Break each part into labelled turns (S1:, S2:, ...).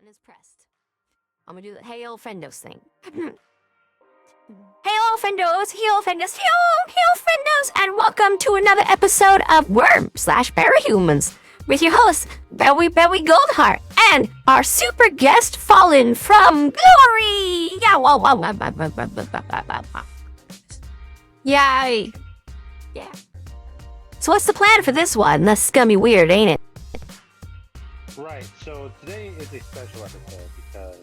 S1: button is pressed. I'm gonna do the Heyo Friendos thing. Heyo Friendos, Heyo Friendos, and welcome to another episode of Worm/Parahumans with your host, Belly Goldheart, and our super guest, Fallen from Glory. Yay! Yeah. So what's the plan for this one? That's gonna be weird, ain't it?
S2: Right, so today is a special episode because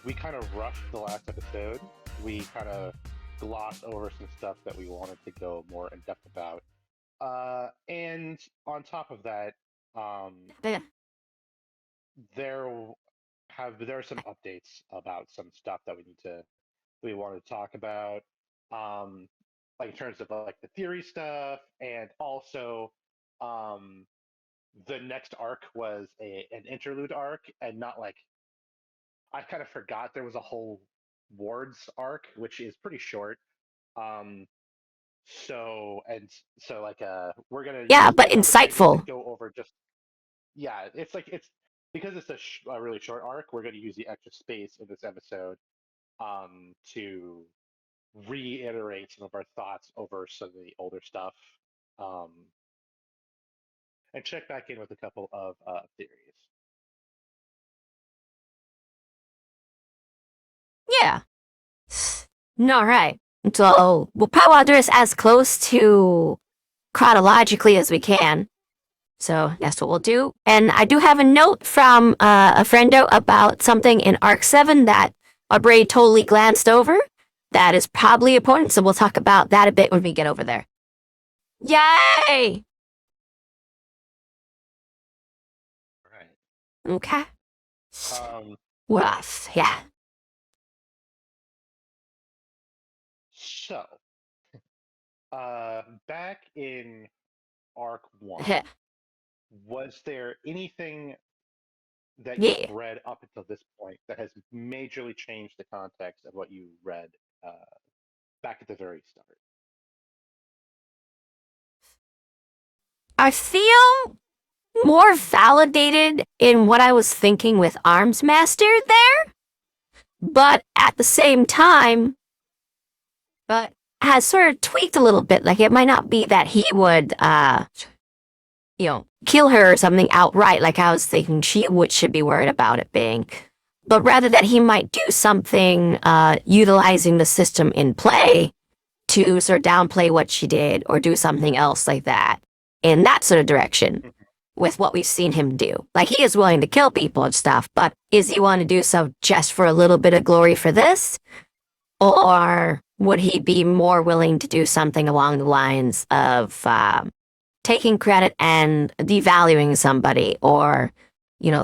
S2: we kind of rushed the last episode. We kind of glossed over some stuff that we wanted to go more in depth about. And on top of that,
S1: Yeah.
S2: there are some updates about some stuff that we wanted to talk about. Like in terms of like the theory stuff, and also the next arc was an interlude arc, and not like I kind of forgot there was a whole Wards arc, which is pretty short. So like we're gonna
S1: But insightful.
S2: go over just it's because it's a really short arc. We're gonna use the extra space in this episode to reiterate some of our thoughts over some of the older stuff. And check back in with a couple of theories.
S1: Yeah. All right. So we'll probably do this as close to chronologically as we can. So that's what we'll do. And I do have a note from a friendo about something in Arc 7 that our brain totally glanced over. That is probably important, so we'll talk about that a bit when we get over there. Yay!
S2: Right.
S1: Okay. Rough, yeah.
S2: So, back in Arc 1, was there anything that you've read up until this point that has majorly changed the context of what you read back at the very start?
S1: I feel more validated in what I was thinking with Arms Master there, but at the same time, but has sort of tweaked a little bit. Like it might not be that he would, kill her or something outright, like I was thinking should be worried about it being, but rather that he might do something utilizing the system in play to sort of downplay what she did or do something else like that in that sort of direction with what we've seen him do. Like he is willing to kill people and stuff, but is he willing to do so just for a little bit of glory for this? Or would he be more willing to do something along the lines of taking credit and devaluing somebody, or,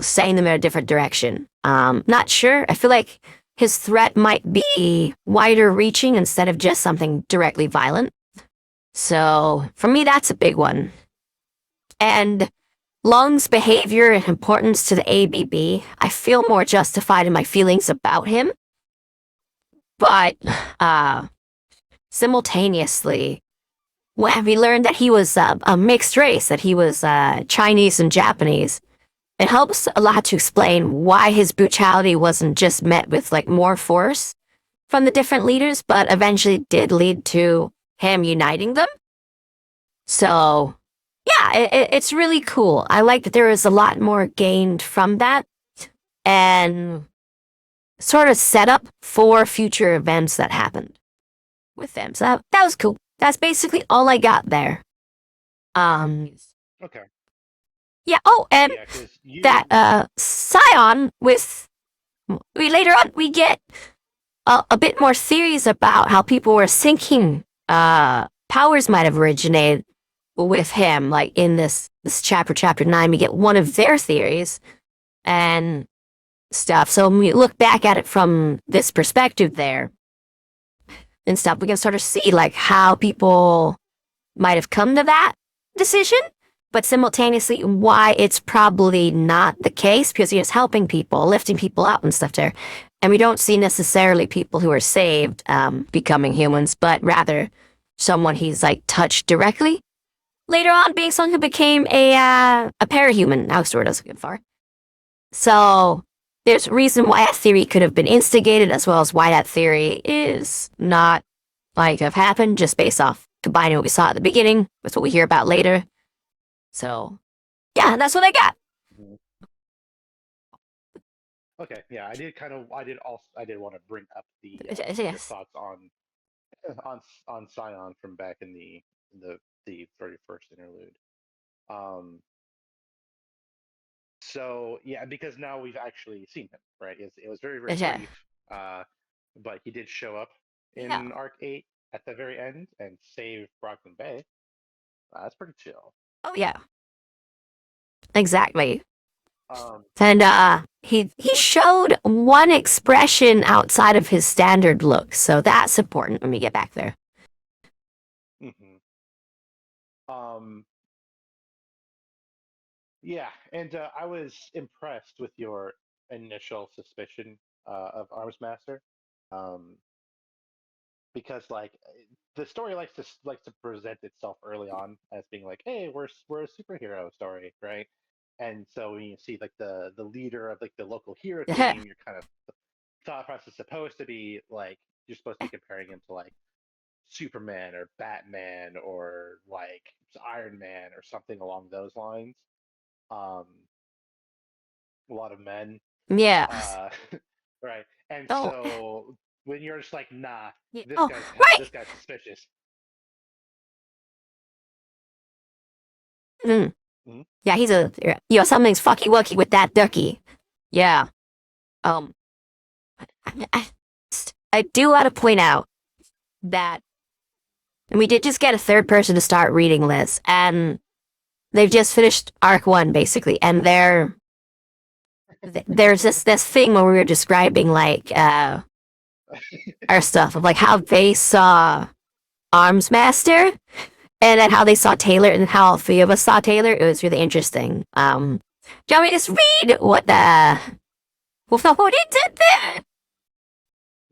S1: saying them in a different direction? Not sure. I feel like his threat might be wider reaching instead of just something directly violent. So for me, that's a big one. And Lung's behavior and importance to the ABB, I feel more justified in my feelings about him. But simultaneously, when we learned that he was a mixed race, that he was Chinese and Japanese, it helps a lot to explain why his brutality wasn't just met with like more force from the different leaders, but eventually did lead to him uniting them. So, yeah, it's really cool. I like that there is a lot more gained from that, and sort of set up for future events that happened with them. So that was cool. That's basically all I got there.
S2: Okay.
S1: Yeah. Oh, and that Scion later on we get a bit more theories about how people were thinking powers might have originated with him. Like in this chapter 9, we get one of their theories and stuff. So when we look back at it from this perspective there and stuff, we can sort of see like how people might have come to that decision, but simultaneously why it's probably not the case, because he is helping people, lifting people up and stuff there. And we don't see necessarily people who are saved becoming humans, but rather someone he's like touched directly. Later on, being someone who became a parahuman. That was what I was looking for. So there's a reason why that theory could have been instigated, as well as why that theory is not like have happened, just based off combining what we saw at the beginning with what we hear about later. So yeah, that's what I got.
S2: Mhm. Okay, yeah, I did want to bring up your
S1: Yes.
S2: thoughts on Scion from back in the very first interlude. Um, so yeah, because now we've actually seen him, right? It was very very
S1: Yeah.
S2: brief, uh, but he did show up
S1: Yeah.
S2: in Arc 8 at the very end and save Brockman Bay. That's pretty chill.
S1: Oh yeah. Exactly.
S2: Um,
S1: And he showed one expression outside of his standard look, so that's important when we get back there.
S2: mhm. um, yeah, and I was impressed with your initial suspicion of Arms Master. Um, because like the story likes to present itself early on as being like, hey, we're a superhero story, right? And so when you see like the leader of like the local hero team, you're kind of the thought process is supposed to be like you're supposed to be comparing him to like Superman or Batman or like Iron Man or something along those lines. Um, a lot of men,
S1: Yeah.
S2: uh, right? And
S1: Oh.
S2: so when you're just like, nah,
S1: Oh, right.
S2: this guy's suspicious.
S1: Mm.
S2: Mhm.
S1: Yeah, he's a something's fucky wucky with that ducky. Yeah. Um, I, I do want to point out that we did just get a third person to start reading this, and they've just finished arc 1 basically, and there's this thing where we were describing like our stuff of like how they saw Arms Master, and then how they saw Taylor, and how all three of us saw Taylor. It was really interesting. Do you want me to just read what he did there?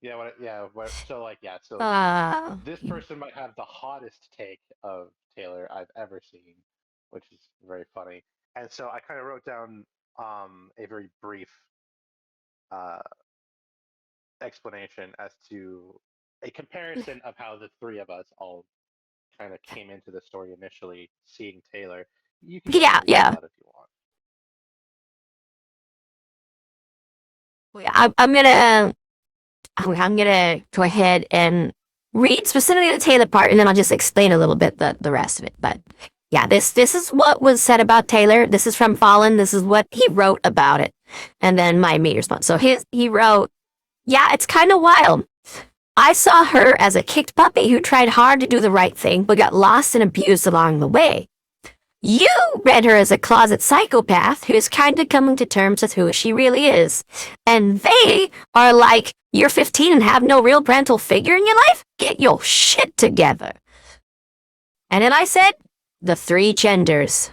S2: Yeah, so like yeah, so
S1: Uh,
S2: this person might have the hottest take of Taylor I've ever seen, which is very funny. And so I kind of wrote down a very brief uh explanation as to a comparison of how the three of us all kind of came into the story initially seeing Taylor. You can go ahead
S1: yeah,
S2: and read it
S1: yeah.
S2: out if you want.
S1: I'm gonna go ahead and read specifically the Taylor part, and then I'll just explain a little bit the rest of it. But yeah, this is what was said about Taylor. This is from Fallen. This is what he wrote about it, and then my me response. So he wrote, yeah, it's kind of wild. I saw her as a kicked puppy who tried hard to do the right thing, but got lost and abused along the way. You read her as a closet psychopath who is kind of coming to terms with who she really is. And they are like, you're 15 and have no real parental figure in your life? Get your shit together. And then I said, the three genders.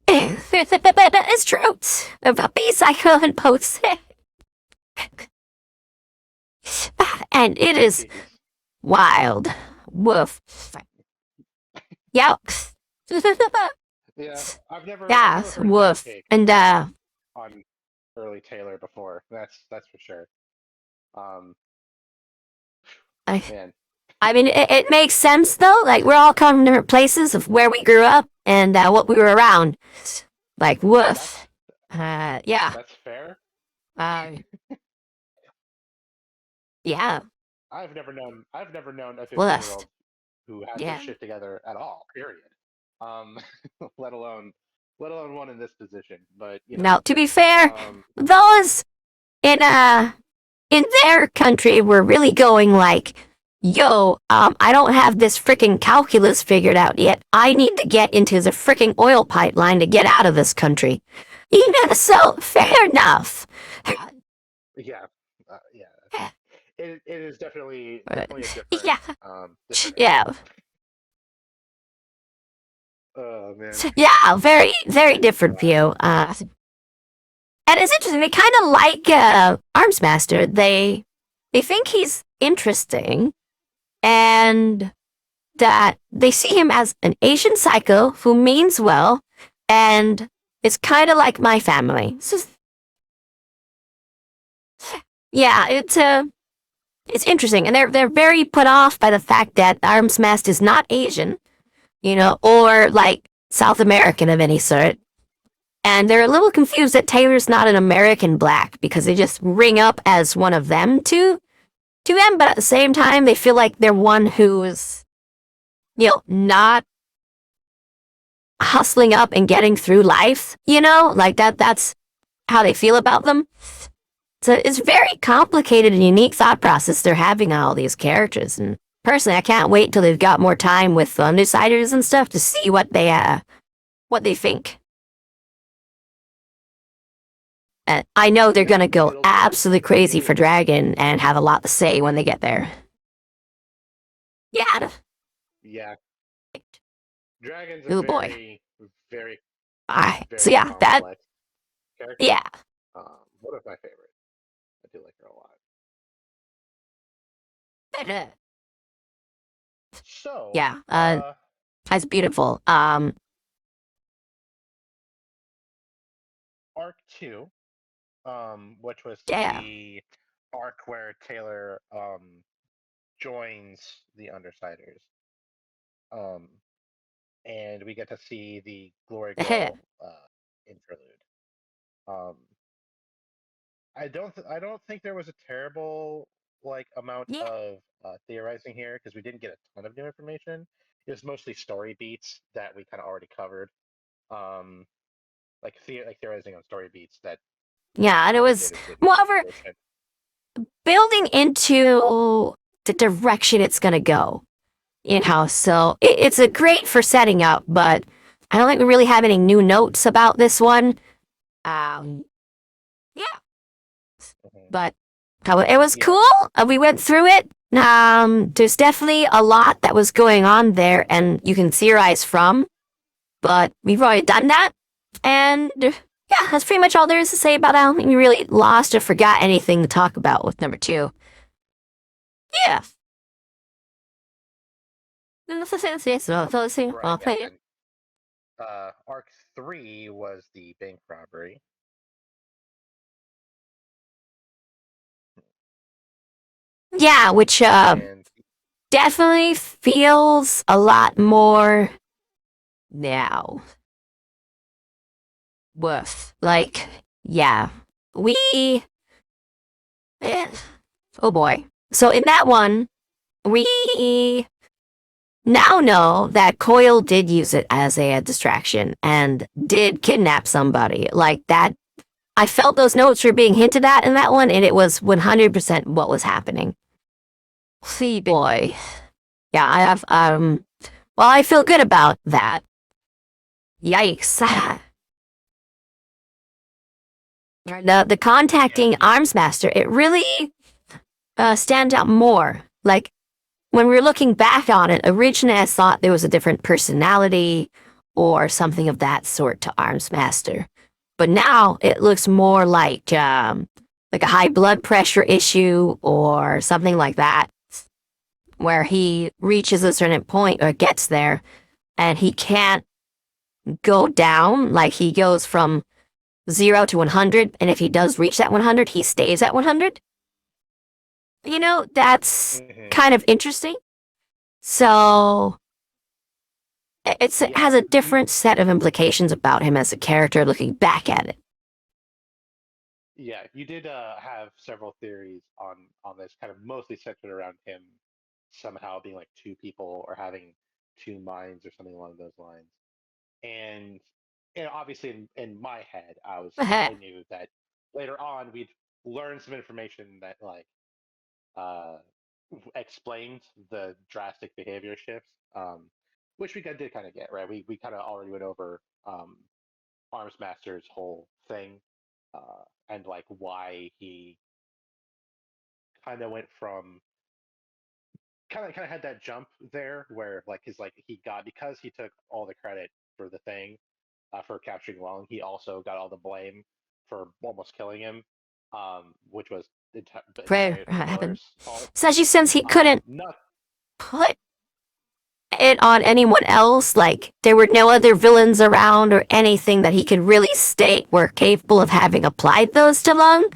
S1: It's true. The puppy psycho and post. And it is
S2: Jeez.
S1: wild. Woof. Yeah.
S2: Yeah, I've
S1: Yeah,
S2: never heard that
S1: woof.
S2: take
S1: And
S2: on early Taylor before. That's for sure. Um,
S1: I
S2: man,
S1: I mean, it makes sense though. Like we're all coming from different places of where we grew up and what we were around. Like
S2: that's
S1: woof. Yeah.
S2: that's fair.
S1: Uh, yeah.
S2: I've never known a 15-year-old
S1: Woof.
S2: who has their
S1: Yeah.
S2: shit together at all. Period. Um, let alone one in this position. But you know,
S1: Now, to be fair,
S2: um,
S1: those in their country were really going like, yo, I don't have this freaking calculus figured out yet. I need to get into the freaking oil pipeline to get out of this country. You know, so fair enough.
S2: yeah, yeah. It is definitely a
S1: Yeah,
S2: different
S1: yeah,
S2: era. Oh man.
S1: yeah. Very, very different view. And it's interesting. They kind of like Arms Master. They think he's interesting, and that they see him as an Asian psycho who means well, and It's kind of like my family. Yeah, it's interesting, and they're very put off by the fact that Arms Master is not Asian, or like South American of any sort. And they're a little confused that Taylor's not an American black because they just ring up as one of them to them, but at the same time they feel like they're one who's not hustling up and getting through life, like that's how they feel about them. So it's very complicated and unique thought process they're having on all these characters. And personally, I can't wait till they've got more time with the Undersiders and stuff to see what they think. And I know they're gonna go absolutely crazy for Dragon and have a lot to say when they get there. Yeah.
S2: Yeah. Dragon's a
S1: Oh boy.
S2: very, very,
S1: So
S2: very
S1: yeah, that
S2: complex character.
S1: yeah.
S2: One of my favorites. I do like her a lot. So
S1: Yeah. That's beautiful.
S2: Arc 2, which was
S1: Yeah.
S2: the arc where Taylor joins the Undersiders. And we get to see the Glory Girl interlude. I don't think there was a terrible amount
S1: Yeah.
S2: of theorizing here because we didn't get a ton of new information. It was mostly story beats that we kind of already covered. Like theorizing on story beats that
S1: Yeah, and it was moreover building into the direction it's gonna go. So it's a great for setting up, but I don't think we really have any new notes about this one. Yeah. But it was cool. We went through it. There's definitely a lot that was going on there, and you can theorize from. But we've already done that, and yeah, that's pretty much all there is to say about it. I don't think we really lost or forgot anything to talk about with number 2. Yeah.
S2: Right, Arc 3 was the bank robbery.
S1: Yeah, which definitely feels a lot more now. Woof. Like, yeah. Oh boy. So in that one, we now know that Coyle did use it as a distraction and did kidnap somebody. Like that, I felt those notes were being hinted at in that one, and it was 100% what was happening. See, boy. Yeah, I have, well, I feel good about that. Yikes. The contacting Arms Master, it really stands out more. Like, when we're looking back on it, originally I thought there was a different personality or something of that sort to Arms Master. But now it looks more like a high blood pressure issue or something like that, where he reaches a certain point or gets there and he can't go down. Like he goes from 0 to 100, and if he does reach that 100, he stays at 100. That's kind of interesting. So it has a different set of implications about him as a character looking back at it.
S2: Yeah, you did have several theories on this, kind of mostly centered around him somehow being like two people or having two minds or something along those lines. And obviously in my head, I knew that later on we'd learn some information that uh, explained the drastic behavior shifts, which we did kind of get, right. We kind of already went over Arms Master's whole thing, and why he kind of went from kind of had that jump there where he got, because he took all the credit for the thing, for capturing Long, he also got all the blame for almost killing him, which was
S1: Prayer
S2: entirely
S1: happened.
S2: Taylor's fault.
S1: Especially since he couldn't
S2: Not
S1: put it on anyone else. Like, there were no other villains around or anything that he could really state were capable of having applied those to Lung,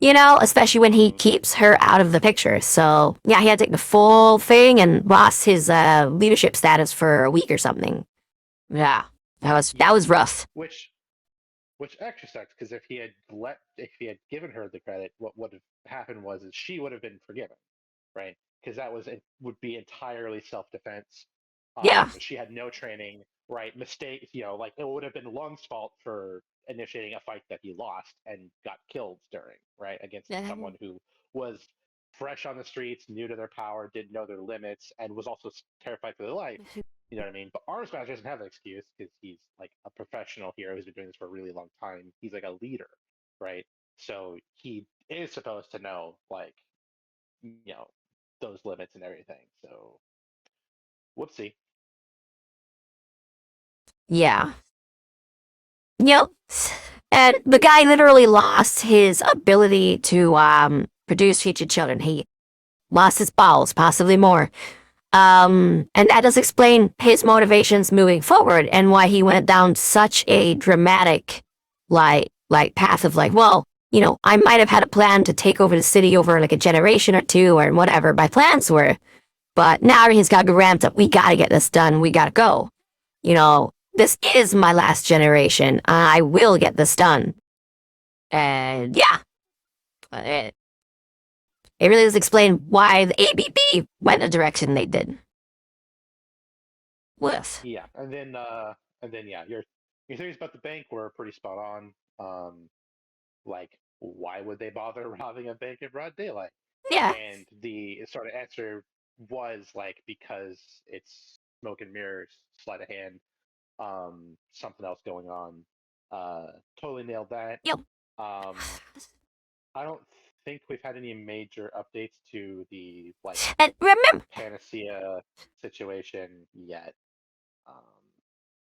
S1: especially when he keeps her out of the picture. So, yeah, he had to take the full thing and lost his leadership status for a week or something. Yeah, that was rough.
S2: Which actually sucks because if he had given her the credit, what would have happened was is she would have been forgiven, right? Because it would be entirely self defense.
S1: Yeah.
S2: She had no training, right? Mistake, like it would have been Lung's fault for initiating a fight that he lost and got killed during, right, against someone who was fresh on the streets, new to their power, didn't know their limits, and was also terrified for their life. You know what I mean? But Arms Smash doesn't have an excuse because he's like a professional hero who's been doing this for a really long time. He's like a leader, right? So he is supposed to know, like, those limits and everything. So, whoopsie.
S1: Yeah. Yep. And the guy literally lost his ability to produce future children. He lost his bowels, possibly more. And that does explain his motivations moving forward and why he went down such a dramatic, like path of like, well, I might have had a plan to take over the city over like a generation or two or whatever my plans were, but now everything's got to be ramped up. We got to get this done. We got to go. This is my last generation. I will get this done. And yeah, it really does explain why the ABB went the direction they did. With.
S2: Yeah, and then yeah, your theories about the bank were pretty spot on. Like, why would they bother robbing a bank in broad daylight?
S1: Yeah.
S2: And the sort of answer was like because it's smoke and mirrors, sleight of hand, something else going on. Totally nailed that.
S1: Yep.
S2: Um, I don't think we've had any major updates to the like
S1: And remember,
S2: panacea situation yet.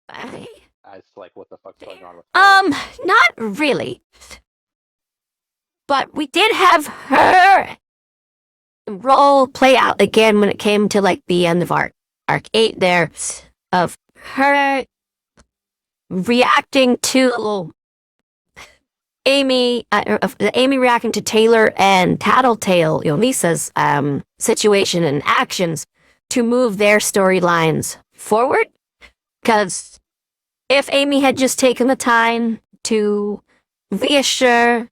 S2: As to like what the fuck's going on with her.
S1: not really. But we did have her role play out again when it came to like the end of arc 8 there, of her reacting to Amy reacting to Taylor and Tattletale, Lisa's situation and actions to move their storylines forward. Because if Amy had just taken the time to reassure,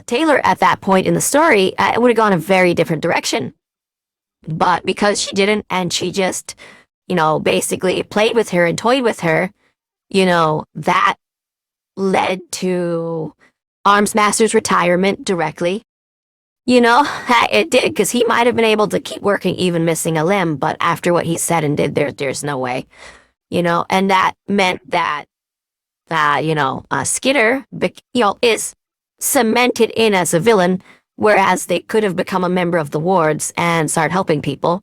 S1: Taylor at that point in the story, it would have gone a very different direction. But because she didn't, and she just, basically played with her and toyed with her, that led to Arms Master's retirement directly. It did, because he might have been able to keep working even missing a limb, but after what he said and did, there's no way. And that meant that, Skitter, is cemented in as a villain, whereas they could have become a member of the wards and start helping people.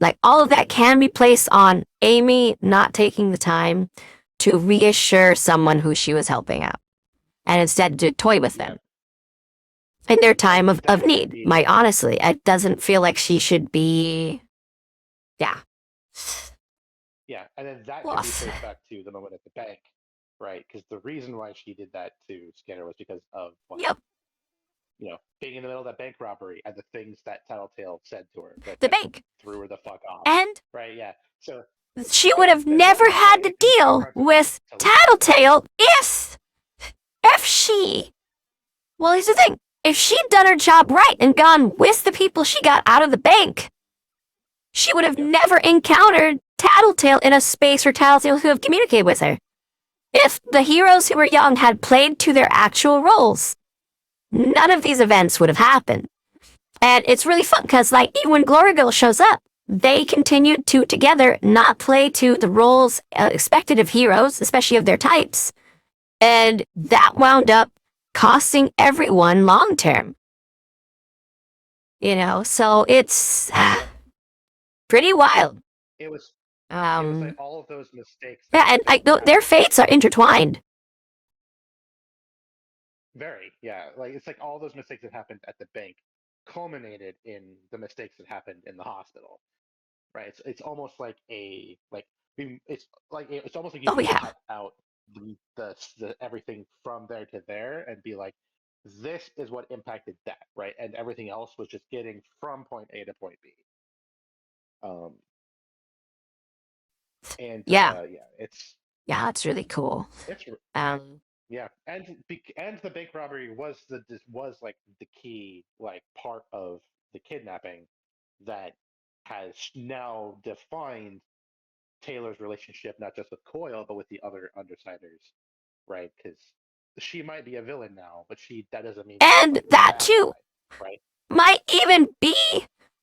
S1: Like, all of that can be placed on Amy not taking the time to reassure someone who she was helping out, and instead to toy with them in their time of need. Honestly, it doesn't feel like she should be. Yeah.
S2: Yeah, and then that can be traced back to the moment at the bank, right? Because the reason why she did that to Skinner was because of being in the middle of that bank robbery and the things that Tattletale said to her.
S1: The bank
S2: threw her the fuck off.
S1: And
S2: right, yeah. So
S1: she would have never had to deal with Tattletale if she. Well, here's the thing. If she'd done her job right and gone with the people she got out of the bank, she would have never encountered Tattletale in a space where Tattletale could have communicated with her. If the heroes who were young had played to their actual roles, none of these events would have happened. And it's really fun because, like, even when Glory Girl shows up, they continued to together not play to the roles expected of heroes, especially of their types. And that wound up costing everyone long term. So it's pretty wild.
S2: It was like all of those mistakes.
S1: Yeah, and their fates are intertwined.
S2: Very, yeah. Like, it's like all those mistakes that happened at the bank culminated in the mistakes that happened in the hospital, right? It's almost like it's almost like you
S1: Oh
S2: can
S1: yeah.
S2: cut out the everything from there to there and be like, this is what impacted that, right? And everything else was just getting from point A to point B. Um, and
S1: Yeah.
S2: yeah,
S1: Yeah, it's really cool.
S2: it's
S1: Um,
S2: yeah, and the bank robbery was was like the key like part of the kidnapping that has now defined Taylor's relationship not just with Coyle but with the other Undersiders, right? Because she might be a villain now, but she that doesn't mean she's
S1: and
S2: like the
S1: that
S2: bad
S1: too
S2: guy, right?
S1: might even be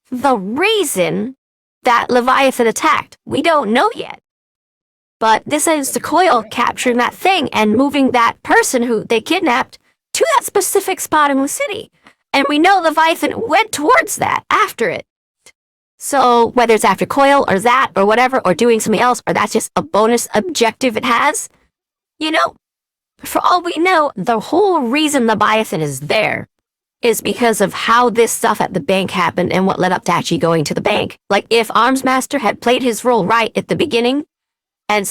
S1: the reason that Leviathan attacked. We don't know yet. But this is the Coil
S2: Yeah,
S1: capturing that thing and moving that person who they kidnapped to that specific spot in the city. And we know Leviathan went towards that after it. So whether it's after Coil or that or whatever, or doing something else, or that's just a bonus objective it has, you know, for all we know, the whole reason Leviathan is there is because of how this stuff at the bank happened and what led up to actually going to the bank. Like if Armsmaster had played his role right at the beginning and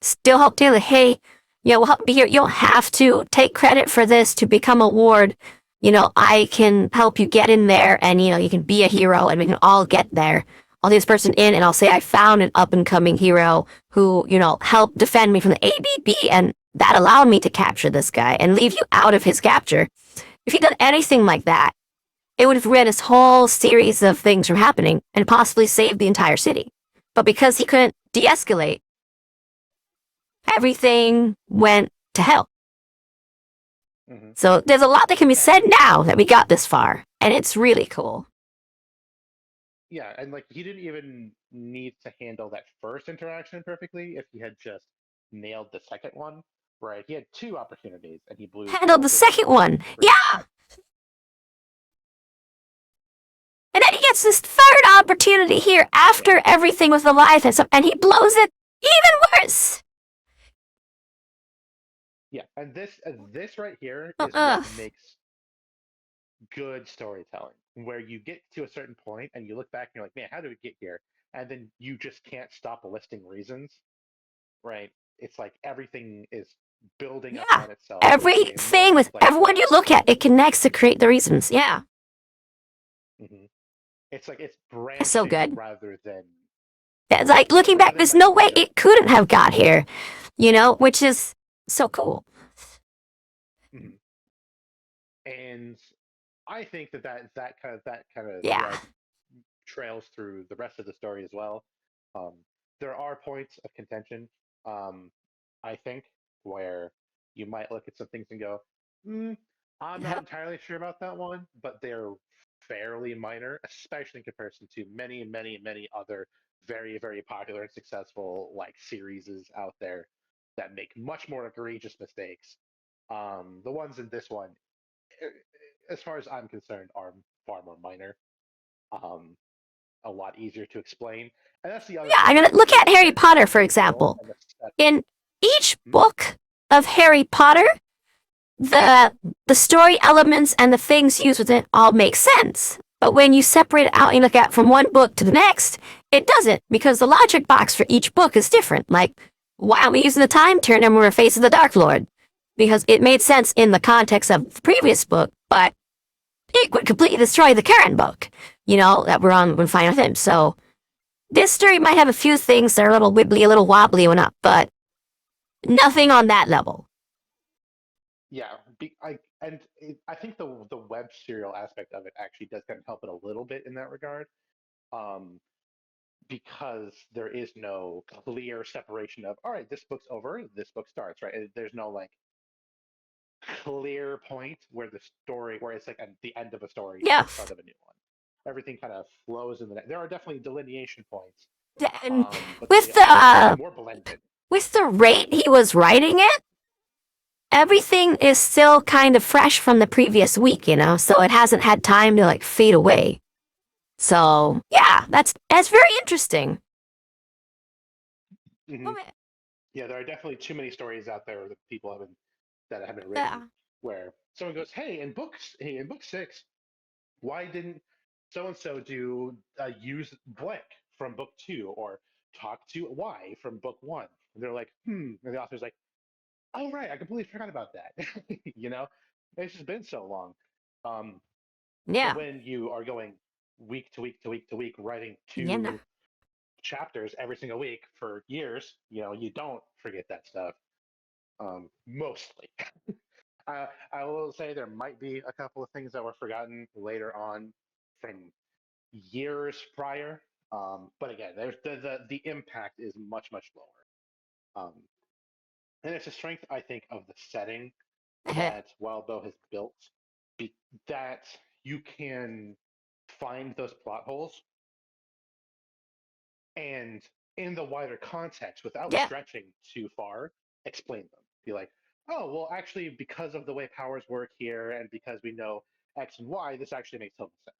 S1: still help Taylor, hey, we'll help be here. You don't have to take credit for this to become a ward. I can help you get in there and, you can be a hero and we can all get there. I'll take this person in and I'll say I found an up and coming hero who, helped defend me from the ABB and that allowed me to capture this guy and leave you out of his capture. If he'd done anything like that, it would have prevented this whole series of things from happening and possibly saved the entire city. But because he couldn't de-escalate, everything went to hell.
S2: hmm
S1: So there's a lot that can be said
S2: and
S1: now that we got this far, and it's really cool.
S2: yeah, and like he didn't even need to handle that first interaction perfectly if he had just nailed the second one, right? He had two opportunities and he blew
S1: Handled the
S2: both of them
S1: second one.
S2: pretty
S1: Yeah.
S2: bad.
S1: And then he gets this third opportunity here
S2: Yeah,
S1: after everything with the life and stuff, and he blows it even worse.
S2: yeah, and this right here is what
S1: Uh-uh.
S2: makes good storytelling, where you get to a certain point and you look back and you're like, man, how did we get here? And then you just can't stop listing reasons, right? It's like everything is building
S1: Yeah.
S2: upon itself and getting more
S1: Everything with
S2: complex
S1: everyone you
S2: as
S1: look
S2: you
S1: at,
S2: go.
S1: it connects to create the reasons. Yeah.
S2: hmm It's like it's
S1: It's so
S2: branching
S1: good.
S2: rather than
S1: It's like looking back, there's
S2: like
S1: no way
S2: just
S1: it couldn't have got here, which is so cool.
S2: mhm. And I think that kind of
S1: Yeah.
S2: thread trails through the rest of the story as well. Um, there are points of contention, um, I think, where you might look at some things and go, mm, I'm not
S1: Yep.
S2: entirely sure about that one, but they're fairly minor, especially in comparison to many, many, many other very, very popular and successful like series out there that make much more egregious mistakes. The ones in this one, eh, as far as I'm concerned, are far more minor. Um, a lot easier to explain. And that's the other
S1: Yeah, I
S2: thing
S1: mean,
S2: is
S1: look
S2: it
S1: at Harry
S2: depends
S1: Potter,
S2: on
S1: for
S2: the world
S1: example.
S2: and the setting.
S1: In each
S2: Hmm?
S1: book of Harry Potter, the story elements and the things used within it all make sense. But when you separate it out and look at from one book to the next, it doesn't because the logic box for each book is different. Like, why aren't we using the time turner when we're facing the Dark Lord? Because it made sense in the context of the previous book, but it would completely destroy the current book, that we're on when fighting with him. So this story might have a few things that are a little wibbly, a little wobbly when up, but nothing on that level.
S2: Yeah, I think the web serial aspect of it actually does kind of help it a little bit in that regard, um, because there is no clear separation of all right, this book's over, this book starts, right? There's no like clear point where the story where it's like at the end of a story is
S1: Yeah.
S2: the start of a new one. Everything kind of flows in the there are definitely delineation points,
S1: And
S2: but
S1: with
S2: they're
S1: the
S2: more blended.
S1: rate he was writing it, everything is still kind of fresh from the previous week, so it hasn't had time to like fade away. So yeah, that's very interesting.
S2: hmm
S1: Oh, man.
S2: Yeah, there are definitely too many stories out there that people haven't that have been written
S1: Yeah.
S2: where someone goes, "Hey, in book six, Why didn't so and so do use blank from book two or talk to Y from book one? And they're like, and the author's like, oh right, I completely forgot about that. you know, it's just been so long. Um, so
S1: Yeah.
S2: when you are going week to week to week to week, writing
S1: Yeah. No.
S2: two chapters every single week for years, you don't forget that stuff. Mostly. I will say there might be a couple of things that were forgotten later on from years prior. But again, there's the impact is much much lower. And it's a strength I think of the setting that Wildbow has built, that you can find those plot holes and in the wider context without
S1: Yeah.
S2: stretching too far, explain them. Be like, oh, well, actually, because of the way powers work here and because we know X and Y, this actually makes total sense.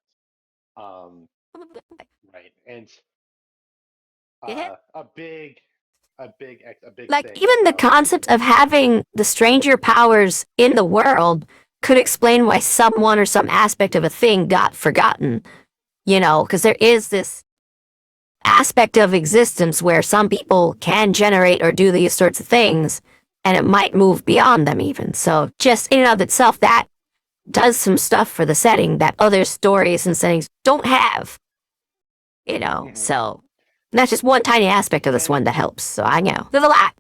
S2: Right. And
S1: Yeah.
S2: a big
S1: Like,
S2: thing
S1: even the
S2: about
S1: concept of having the stranger powers in the world could explain why someone or some aspect of a thing got forgotten, because there is this aspect of existence where some people can generate or do these sorts of things, and it might move beyond them even. So just in and of itself, that does some stuff for the setting that other stories and settings don't have,
S2: Mhm.
S1: So that's just one tiny aspect of this
S2: And
S1: one that helps. So I know. There's a lot.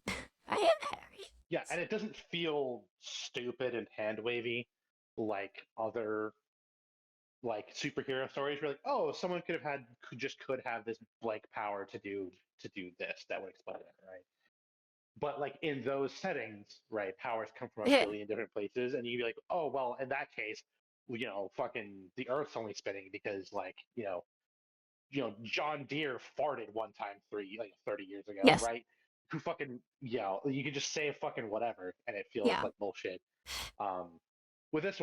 S2: yeah, and it doesn't feel stupid and hand wavy like other like superhero stories where like, oh, someone could have this blank power to do this that would explain it, right? But like in those settings, right, powers come from a
S1: Yeah.
S2: billion different places, and you'd be like, oh well, in that case, fucking the Earth's only spinning because like John Deere farted one time 30 years ago,
S1: Yes.
S2: right? Who fucking you can just say fucking whatever, and it feels
S1: Yeah.
S2: like bullshit. Um, with this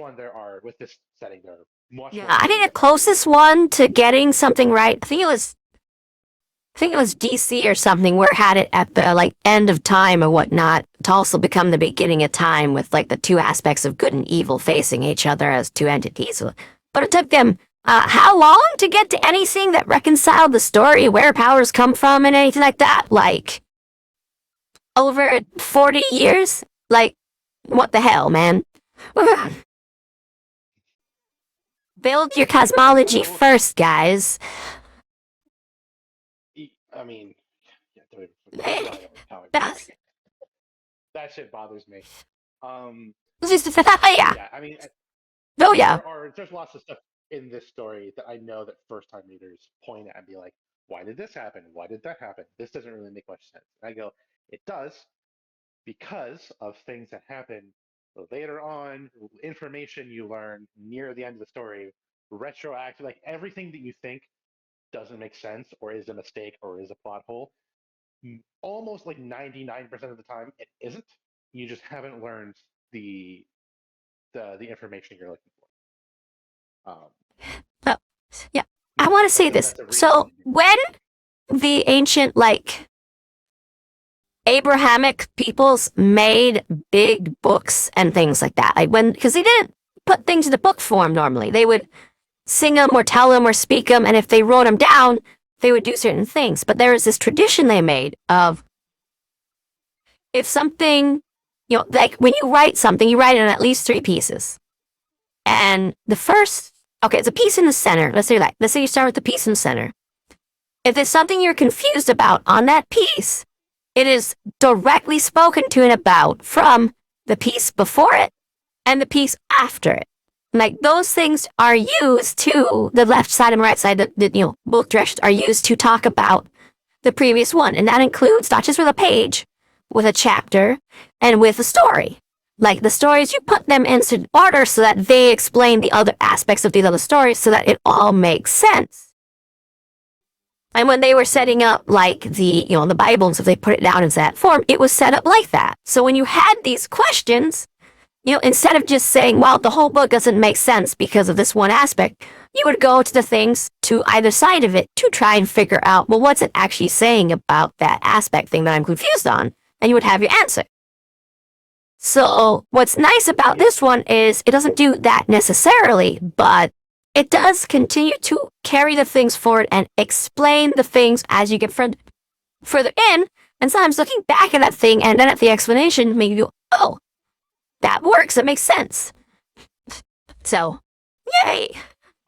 S2: setting, there are much
S1: Yeah.
S2: more
S1: I think
S2: things
S1: the
S2: that you
S1: closest one to getting something right, I think it was DC or something where it had it at the like end of time or whatnot to also become the beginning of time with like the two aspects of good and evil facing each other as two entities. But it took them how long to get to anything that reconciled the story, where powers come from, and anything like that? Like over 40 years? Like, what the hell, man? Build your cosmology
S2: know.
S1: first, guys.
S2: I mean, yeah, here's why I don't like comic books.
S1: That's
S2: That shit bothers me. Um,
S1: just,
S2: but
S1: yeah.
S2: yeah, I mean,
S1: Oh, yeah.
S2: there's lots of stuff in this story that I know that first time readers point at and be like, why did this happen? Why did that happen? This doesn't really make much sense. And I go, it does because of things that happen later on, information you learn near the end of the story, retroactive, like everything that you think doesn't make sense or is a mistake or is a plot hole. Almost like 99% of the time, it isn't. You just haven't learned the the information you're looking for.
S1: Oh, yeah. I
S2: Yeah,
S1: want to say this.
S2: that's a really
S1: So,
S2: easy.
S1: when the ancient, like, Abrahamic peoples made big books and things like that, because they didn't put things in the book form normally. They would sing them or tell them or speak them, and if they wrote them down, they would do certain things. But there was this tradition they made of if something, like when you write something, you write it in at least three pieces. And the first, okay, it's a piece in the center. Let's say that. Let's say you start with the piece in the center. If there's something you're confused about on that piece, it is directly spoken to and about from the piece before it and the piece after it. Like those things are used to the left side and right side, both directions are used to talk about the previous one. And that includes not just with a page, with a chapter, and with a story. Like the stories, you put them into order so that they explain the other aspects of these other stories so that it all makes sense. And when they were setting up like the Bible, and so they put it down in that form, it was set up like that. So when you had these questions, instead of just saying, well, the whole book doesn't make sense because of this one aspect, you would go to the things to either side of it to try and figure out, well, what's it actually saying about that aspect thing that I'm confused on? And you would have your answer. So what's nice about this one is it doesn't do that necessarily, but it does continue to carry the things forward and explain the things as you get further in. And sometimes looking back at that thing and then at the explanation, maybe you go, oh, that works. It makes sense. So, yay.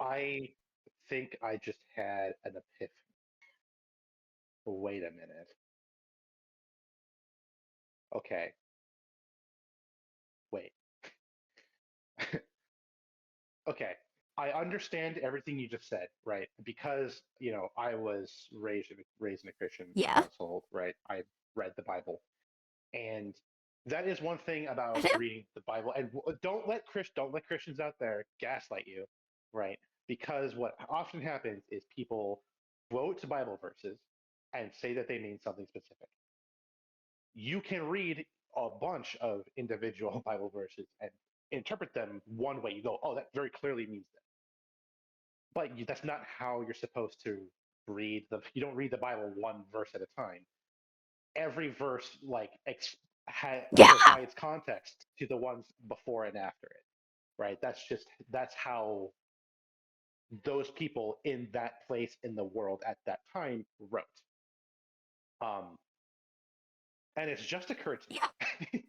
S2: I think I just had an epiphany. Wait a minute. Okay, wait. Okay, I understand everything you just said, right? Because I was raised in a Christian
S1: Yeah.
S2: household, right? I read the Bible, and that is one thing about reading the Bible. And don't let Christians out there gaslight you, right? Because what often happens is people quote Bible verses and say that they mean something specific. You can read a bunch of individual Bible verses and interpret them one way. You go, oh, that very clearly means this. But that's not how you're supposed to read the. You don't read the Bible one verse at a time. Every verse
S1: Yeah.
S2: provides context to the ones before and after it, right? That's how those people in that place in the world at that time wrote. Um, and it's just occurred to
S1: Yeah.
S2: me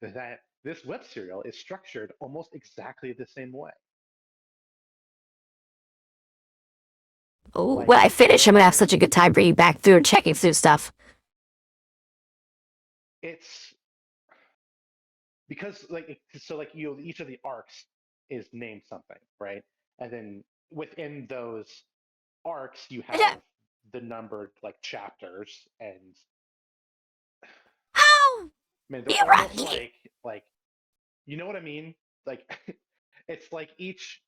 S2: that this web serial is structured almost exactly the same way.
S1: Oh,
S2: Like
S1: well, I finished.
S2: there
S1: I'm going to have
S2: are
S1: such a good time reading back through and checking through stuff.
S2: it's because each of the arcs is named something, right? And then within those arcs you
S1: Yeah.
S2: have the numbered chapters, and
S1: Oh,
S2: man, they're
S1: you're
S2: almost
S1: right.
S2: like you know what I mean? Like it's like each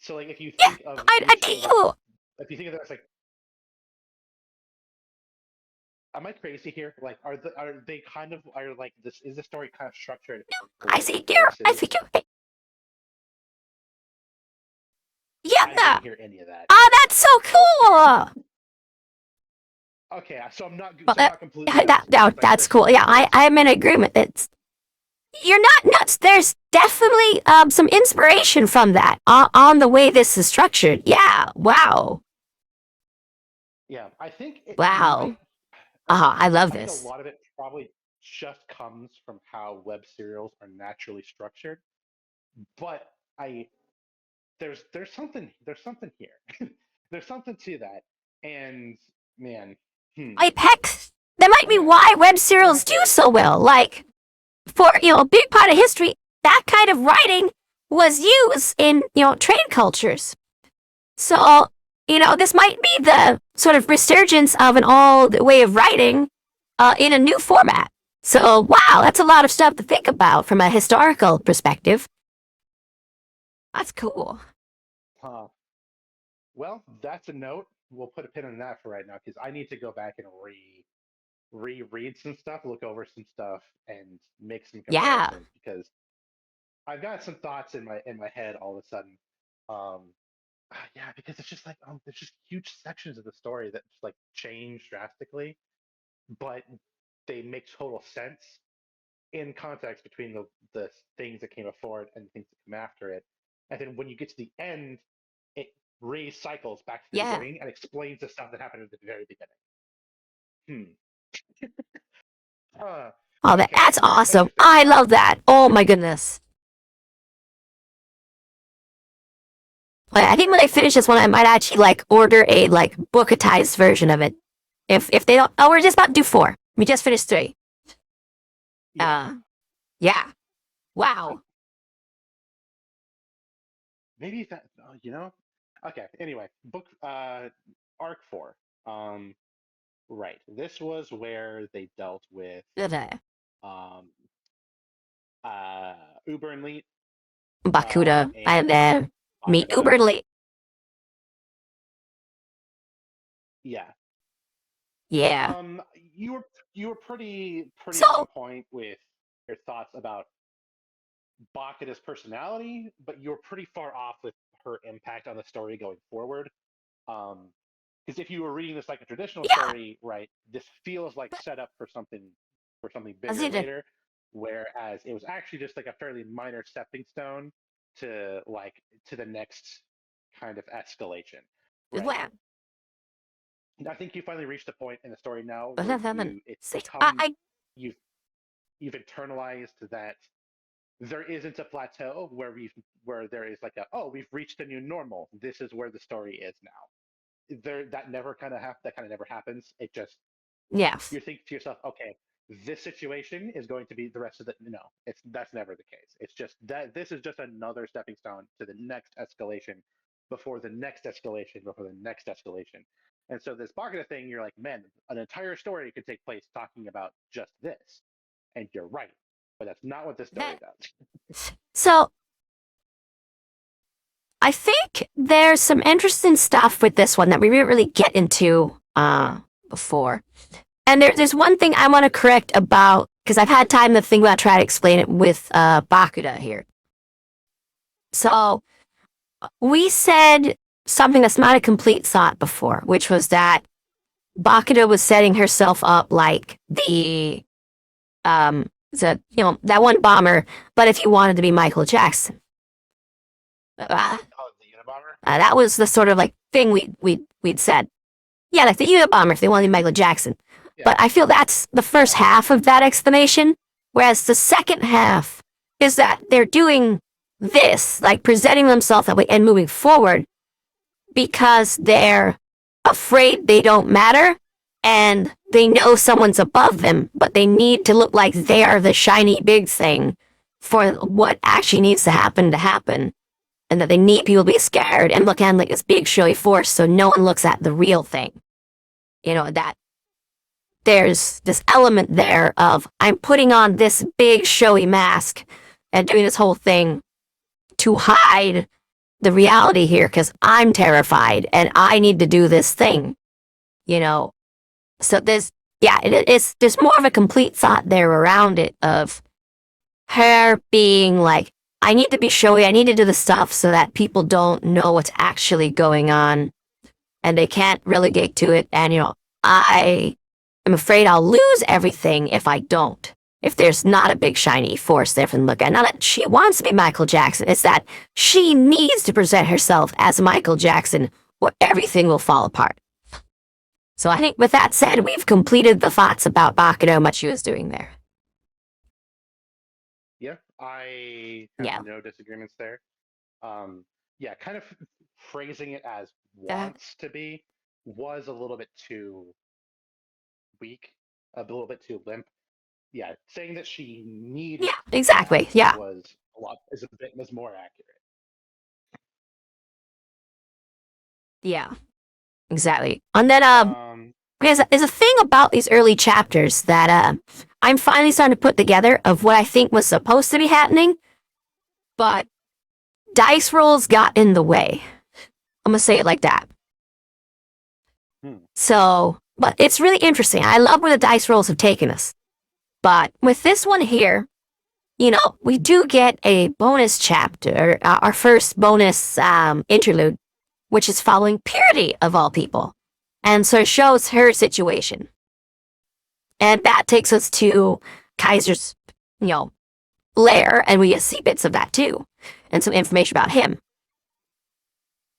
S2: so like if you
S1: Yeah,
S2: think of
S1: I
S2: each of
S1: do.
S2: if you think of that as am I crazy here? Like are they kind of are like this is the story kind of structured
S1: I
S2: like
S1: see, dear. I
S2: verses?
S1: think you're right.
S2: I didn't
S1: Yeah.
S2: hear any of that.
S1: Oh, that's so
S2: So
S1: cool.
S2: okay,
S1: Well,
S2: so I'm not completely nuts, but
S1: that's cool. Yeah, I'm in agreement. You're not nuts. There's definitely some inspiration from that on the way this is structured. Yeah. Wow.
S2: yeah, I think it might.
S1: Wow. I love
S2: I think a
S1: this.
S2: lot of it probably just comes from how web serials are naturally structured. But I there's something here. There's something to that, and man,
S1: Apex. That might
S2: I'm
S1: be
S2: gonna
S1: why web
S2: I'm gonna
S1: serials
S2: have
S1: do
S2: to.
S1: so well. Like, for, a big part of history, that kind of writing was used in, trade cultures. So, this might be the sort of resurgence of an old way of writing in a new format. So, wow, that's a lot of stuff to think about from a historical perspective. That's cool.
S2: Huh. Well, that's a note. We'll put a pin in that for right now because I need to go back and reread some stuff, look over some stuff, and make some
S1: Yeah.
S2: comparisons because I've got some thoughts in my head all of a sudden. Yeah, because it's just there's just huge sections of the story that just change drastically, but they make total sense in context between the things that came before it and the things that come after it. And then when you get to the end, it recycles back to the
S1: Yeah.
S2: beginning and explains the stuff that happened at the very beginning. Uh,
S1: Oh,
S2: okay,
S1: that's awesome.
S2: interesting.
S1: I love that. Oh my goodness. I think when I finish this one, I might actually order a bookatized version of it. If they don't, oh, we're just about to do 4. We just finished 3.
S2: Yeah,
S1: Uh, yeah.
S2: I,
S1: Wow.
S2: maybe that Okay. Anyway, book arc 4. Right. This was where they dealt with
S1: Okay.
S2: um uh Uber and Leet
S1: Bakuda and
S2: and
S1: meet
S2: Akuda.
S1: Uber late.
S2: Yeah.
S1: Yeah.
S2: Um, you were pretty on
S1: So
S2: point with your thoughts about Bakuda's personality, but you were pretty far off with her impact on the story going forward. Um, because if you were reading this like a traditional
S1: yeah,
S2: story, right, this feels like set up for something
S1: as
S2: bigger
S1: it
S2: later, whereas it was actually just like a fairly minor stepping stone to to the next. kind of escalation,
S1: Is
S2: right?
S1: what
S2: I think you finally reached a point in the story now
S1: but
S2: where it's become you've you've internalized that there isn't a plateau where there is like we've reached a new normal. This is where the story is now. That never kind of that kind of never happens. It just
S1: yes.
S2: you think to yourself, okay, this situation is going to be the rest of the no. That's never the case. It's just that this is just another stepping stone to the next escalation before the next escalation before the next escalation. And so this Bacana thing, you're like, man, an entire story could take place talking about just this. And you're right, but that's not what this story does.
S1: So I think there's some interesting stuff with this one that we didn't really get into before. And there's one thing I want to correct about, because I've had time to think about trying to explain it with Bakuda here. So we said something that's not a complete thought before, which was that Bakuda was setting herself up like that one bomber, but if you wanted to be Michael Jackson.
S2: The Unabomber?
S1: That was the sort of like thing we'd said. Yeah, like the Unabomber if they wanted to be Michael Jackson. Yeah. But I feel that's the first half of that explanation, whereas the second half is that they're doing this, like presenting themselves that way and moving forward because they're afraid they don't matter and they know someone's above them, but they need to look like they are the shiny big thing for what actually needs to happen, and that they need people to be scared and look at like this big showy force so no one looks at the real thing. You know, that there's this element there of I'm putting on this big showy mask and doing this whole thing to hide the reality here because I'm terrified and I need to do this thing, you know. So there's more of a complete thought there around it of her being like, I need to be showy, I need to do the stuff so that people don't know what's actually going on and they can't relegate to it. And, I am afraid I'll lose everything if I don't. If there's not a big shiny force there for them to look at. Not that she wants to be Michael Jackson, it's that she needs to present herself as Michael Jackson or everything will fall apart. So I think with that said, we've completed the thoughts about Bakudo and what she was doing there.
S2: Yeah, I have no disagreements there. Kind of phrasing it as wants to be was a little bit too weak, a little bit too limp. Yeah, saying that she needed
S1: exactly. Yeah,
S2: was more accurate.
S1: Yeah, exactly. And then there's a thing about these early chapters that I'm finally starting to put together of what I think was supposed to be happening, but dice rolls got in the way. I'm gonna say it like that. So, but it's really interesting. I love where the dice rolls have taken us. But with this one here, we do get a bonus chapter, our first bonus interlude, which is following Purity, of all people. And so it shows her situation. And that takes us to Kaiser's, lair, and we see bits of that too, and some information about him.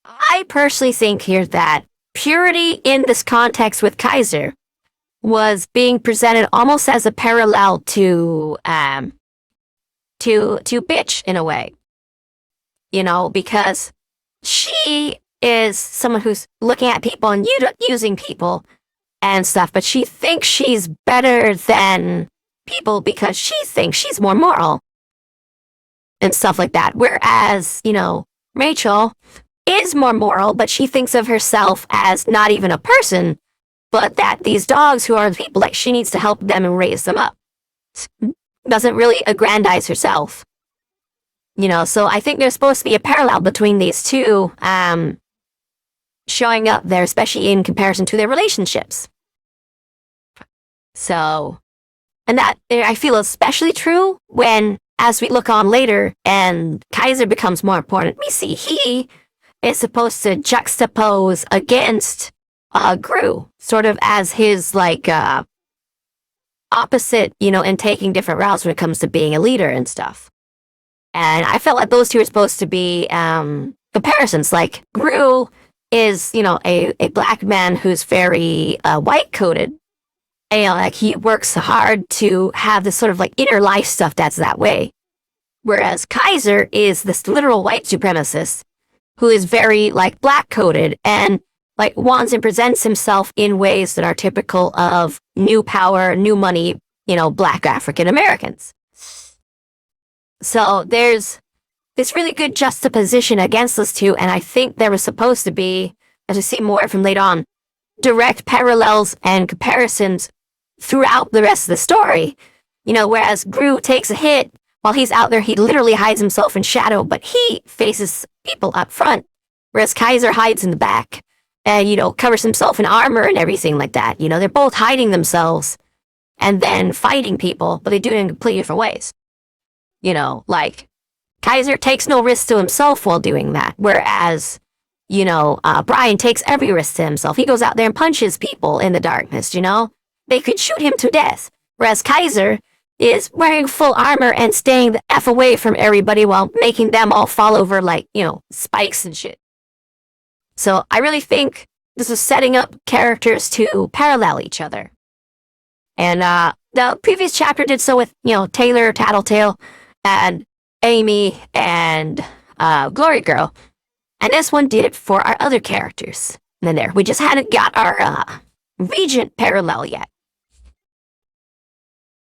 S1: I personally think here that Purity in this context with Kaiser was being presented almost as a parallel to Bitch in a way, because she is someone who's looking at people and using people and stuff, but she thinks she's better than people because she thinks she's more moral and stuff like that. Whereas, Rachel is more moral, but she thinks of herself as not even a person, but that these dogs who are the people, like, she needs to help them and raise them up. Doesn't really aggrandize herself. So I think there's supposed to be a parallel between these two showing up there, especially in comparison to their relationships. So, and that I feel especially true when, as we look on later and Kaiser becomes more important, we see he is supposed to juxtapose against Gru, sort of as his, opposite, and taking different routes when it comes to being a leader and stuff. And I felt like those two are supposed to be comparisons. Like Gru is, a black man who's very white coated. And like he works hard to have this sort of like inner life stuff that's that way. Whereas Kaiser is this literal white supremacist who is very like black coated and like wants and presents himself in ways that are typical of new power, new money, black African Americans. So there's this really good juxtaposition against those two, and I think there was supposed to be, as we see more from later on, direct parallels and comparisons throughout the rest of the story. Whereas Gru takes a hit while he's out there, he literally hides himself in shadow, but he faces people up front, whereas Kaiser hides in the back and, covers himself in armor and everything like that. They're both hiding themselves and then fighting people, but they do it in completely different ways. Like Kaiser takes no risk to himself while doing that, whereas, Brian takes every risk to himself. He goes out there and punches people in the darkness, They could shoot him to death, whereas Kaiser is wearing full armor and staying the F away from everybody while making them all fall over like, spikes and shit. So I really think this is setting up characters to parallel each other. And the previous chapter did so with, Taylor, Tattletale, and Amy, and Glory Girl. And this one did it for our other characters. And then we just hadn't got our Regent parallel yet.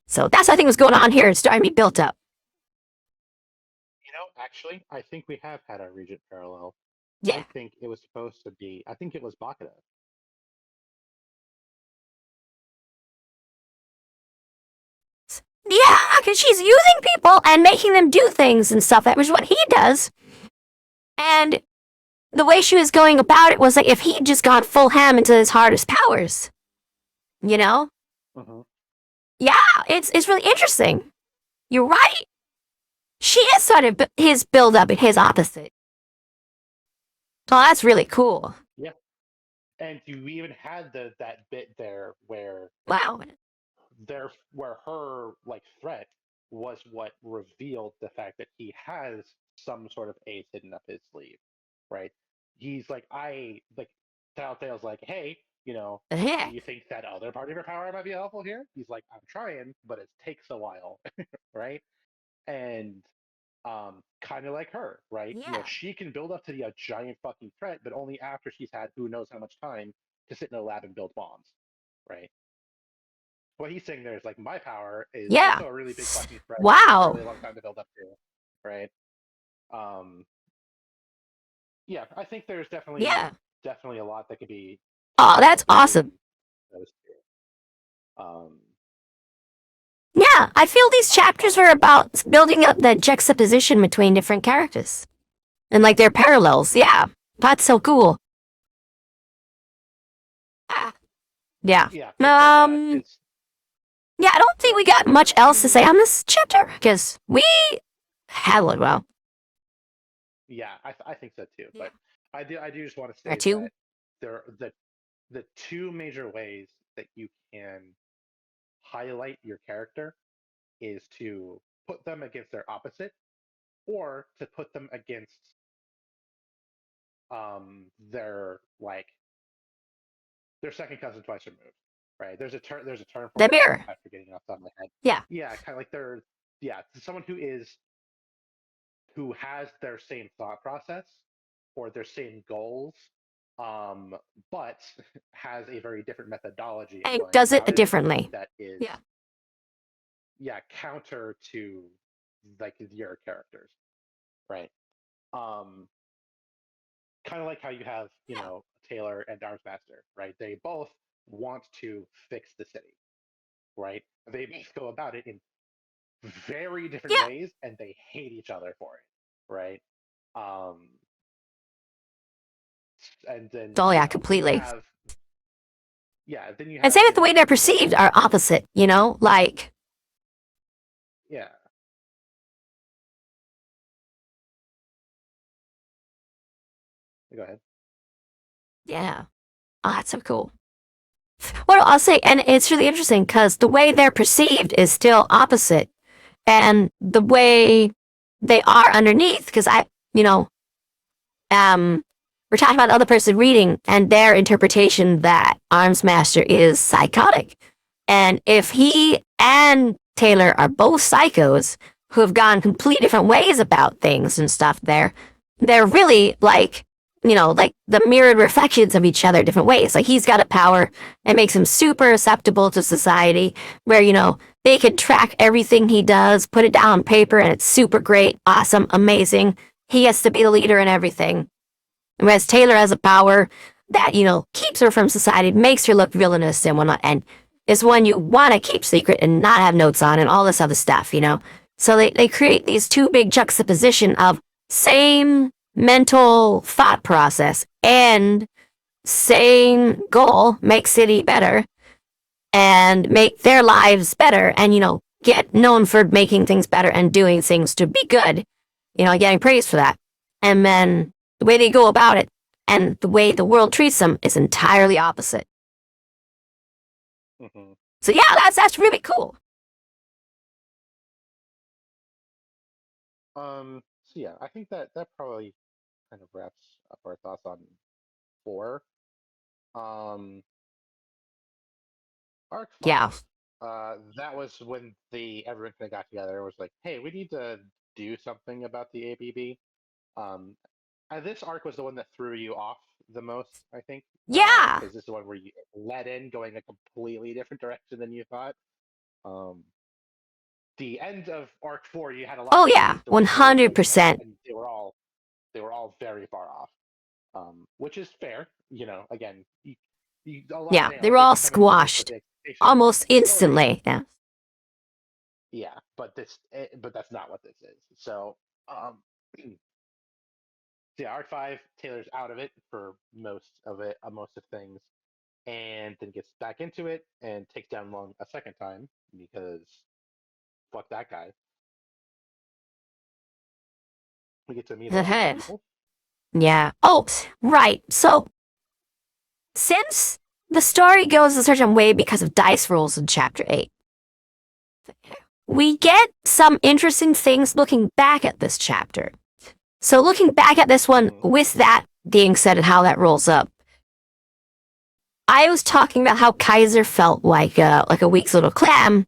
S1: So that's what I think was going on here. It's starting to be built up.
S2: Actually, I think we have had our Regent parallel.
S1: Yeah.
S2: I think it was supposed to be, I think it was Bakura.
S1: Yeah, because she's using people and making them do things and stuff. That was what he does. And the way she was going about it was like if he'd just gone full ham into his hardest powers.
S2: Mm-hmm.
S1: Yeah, it's really interesting. You're right. She is sort of his build-up and his opposite. Oh, that's really cool.
S2: Yeah. And you even had that bit there where
S1: Wow.
S2: where her like threat was what revealed the fact that he has some sort of ace hidden up his sleeve, right? He's like, Telltale's like, hey, do you think that other part of your power might be helpful here? He's like, I'm trying, but it takes a while, right? And kind of like her, right?
S1: Yeah.
S2: She can build up to a giant fucking threat, but only after she's had who knows how much time to sit in a lab and build bombs, right? What he's saying there is like my power is also a really big fucking threat.
S1: Wow.
S2: A really long time to build up to, right? Yeah, I think there's definitely a lot that could be.
S1: Oh, that's awesome. Yeah, I feel these chapters were about building up the juxtaposition between different characters and like their parallels. Yeah, that's so cool. Yeah.
S2: Yeah.
S1: Yeah, I don't think we got much else to say on this chapter because we had one. Well.
S2: Yeah, I think so too.
S1: Yeah.
S2: But I do just want to say that there the two major ways that you can highlight your character is to put them against their opposite or to put them against their second cousin twice removed, right? There's a term for
S1: the mirror.
S2: I'm forgetting off the top of my head.
S1: Yeah,
S2: kind of like someone who has their same thought process or their same goals, but has a very different methodology
S1: and does it differently.
S2: That is counter to like your characters, right? Kind of like how you have Taylor and Armsmaster, right? They both want to fix the city, right? They both go about it in very different ways, and they hate each other for it, right? And then
S1: completely.
S2: Then you have,
S1: and same with the way they're perceived are opposite, like.
S2: Yeah. Go ahead.
S1: Yeah. Oh, that's so cool. Well, I'll say, and it's really interesting because the way they're perceived is still opposite. And the way they are underneath, because we're talking about the other person reading and their interpretation that Armsmaster is psychotic. And if he and Taylor are both psychos who have gone completely different ways about things and stuff, they're really like, like the mirrored reflections of each other different ways. Like he's got a power that makes him super acceptable to society where, they can track everything he does, put it down on paper, and it's super great, awesome, amazing. He gets to be the leader and everything. Whereas Taylor has a power that, keeps her from society, makes her look villainous and whatnot, and is one you want to keep secret and not have notes on and all this other stuff, So they create these two big juxtaposition of same mental thought process and same goal, make city better and make their lives better and, get known for making things better and doing things to be good, getting praised for that. And then the way they go about it and the way the world treats them is entirely opposite.
S2: Mm-hmm.
S1: So yeah, that's really cool.
S2: So yeah, I think that probably kind of wraps up our thoughts on 4. Arc 5.
S1: Yeah.
S2: That was when everyone kind of got together and was like, hey, we need to do something about the ABB. This arc was the one that threw you off the most, I think.
S1: Yeah.
S2: Because this is the one where you led in going a completely different direction than you thought. The end of arc 4, you had a lot.
S1: Oh yeah, 100%.
S2: And they were all very far off, which is fair. Again,
S1: Yeah, they were all squashed almost instantly. Yeah.
S2: Yeah, but that's not what this is. So, yeah, arc 5, Taylor's out of it for most of things, and then gets back into it and takes down Long a second time because fuck that guy. We get to meet a lot of people.
S1: Yeah. Oh, right. So, since the story goes a certain way because of dice rolls in Chapter 8, we get some interesting things looking back at this chapter. So looking back at this one, with that being said and how that rolls up, I was talking about how Kaiser felt like a weak little clam,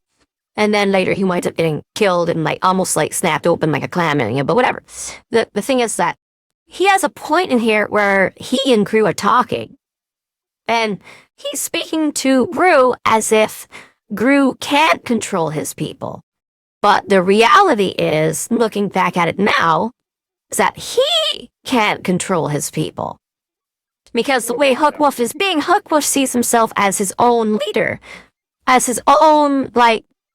S1: and then later he winds up getting killed and almost snapped open like a clam, but whatever. The thing is that he has a point in here where he and Gru are talking, and he's speaking to Gru as if Gru can't control his people. But the reality is, looking back at it now, is that he can't control his people. Because the way Hookwolf is being, Hookwolf sees himself as his own leader, as his own,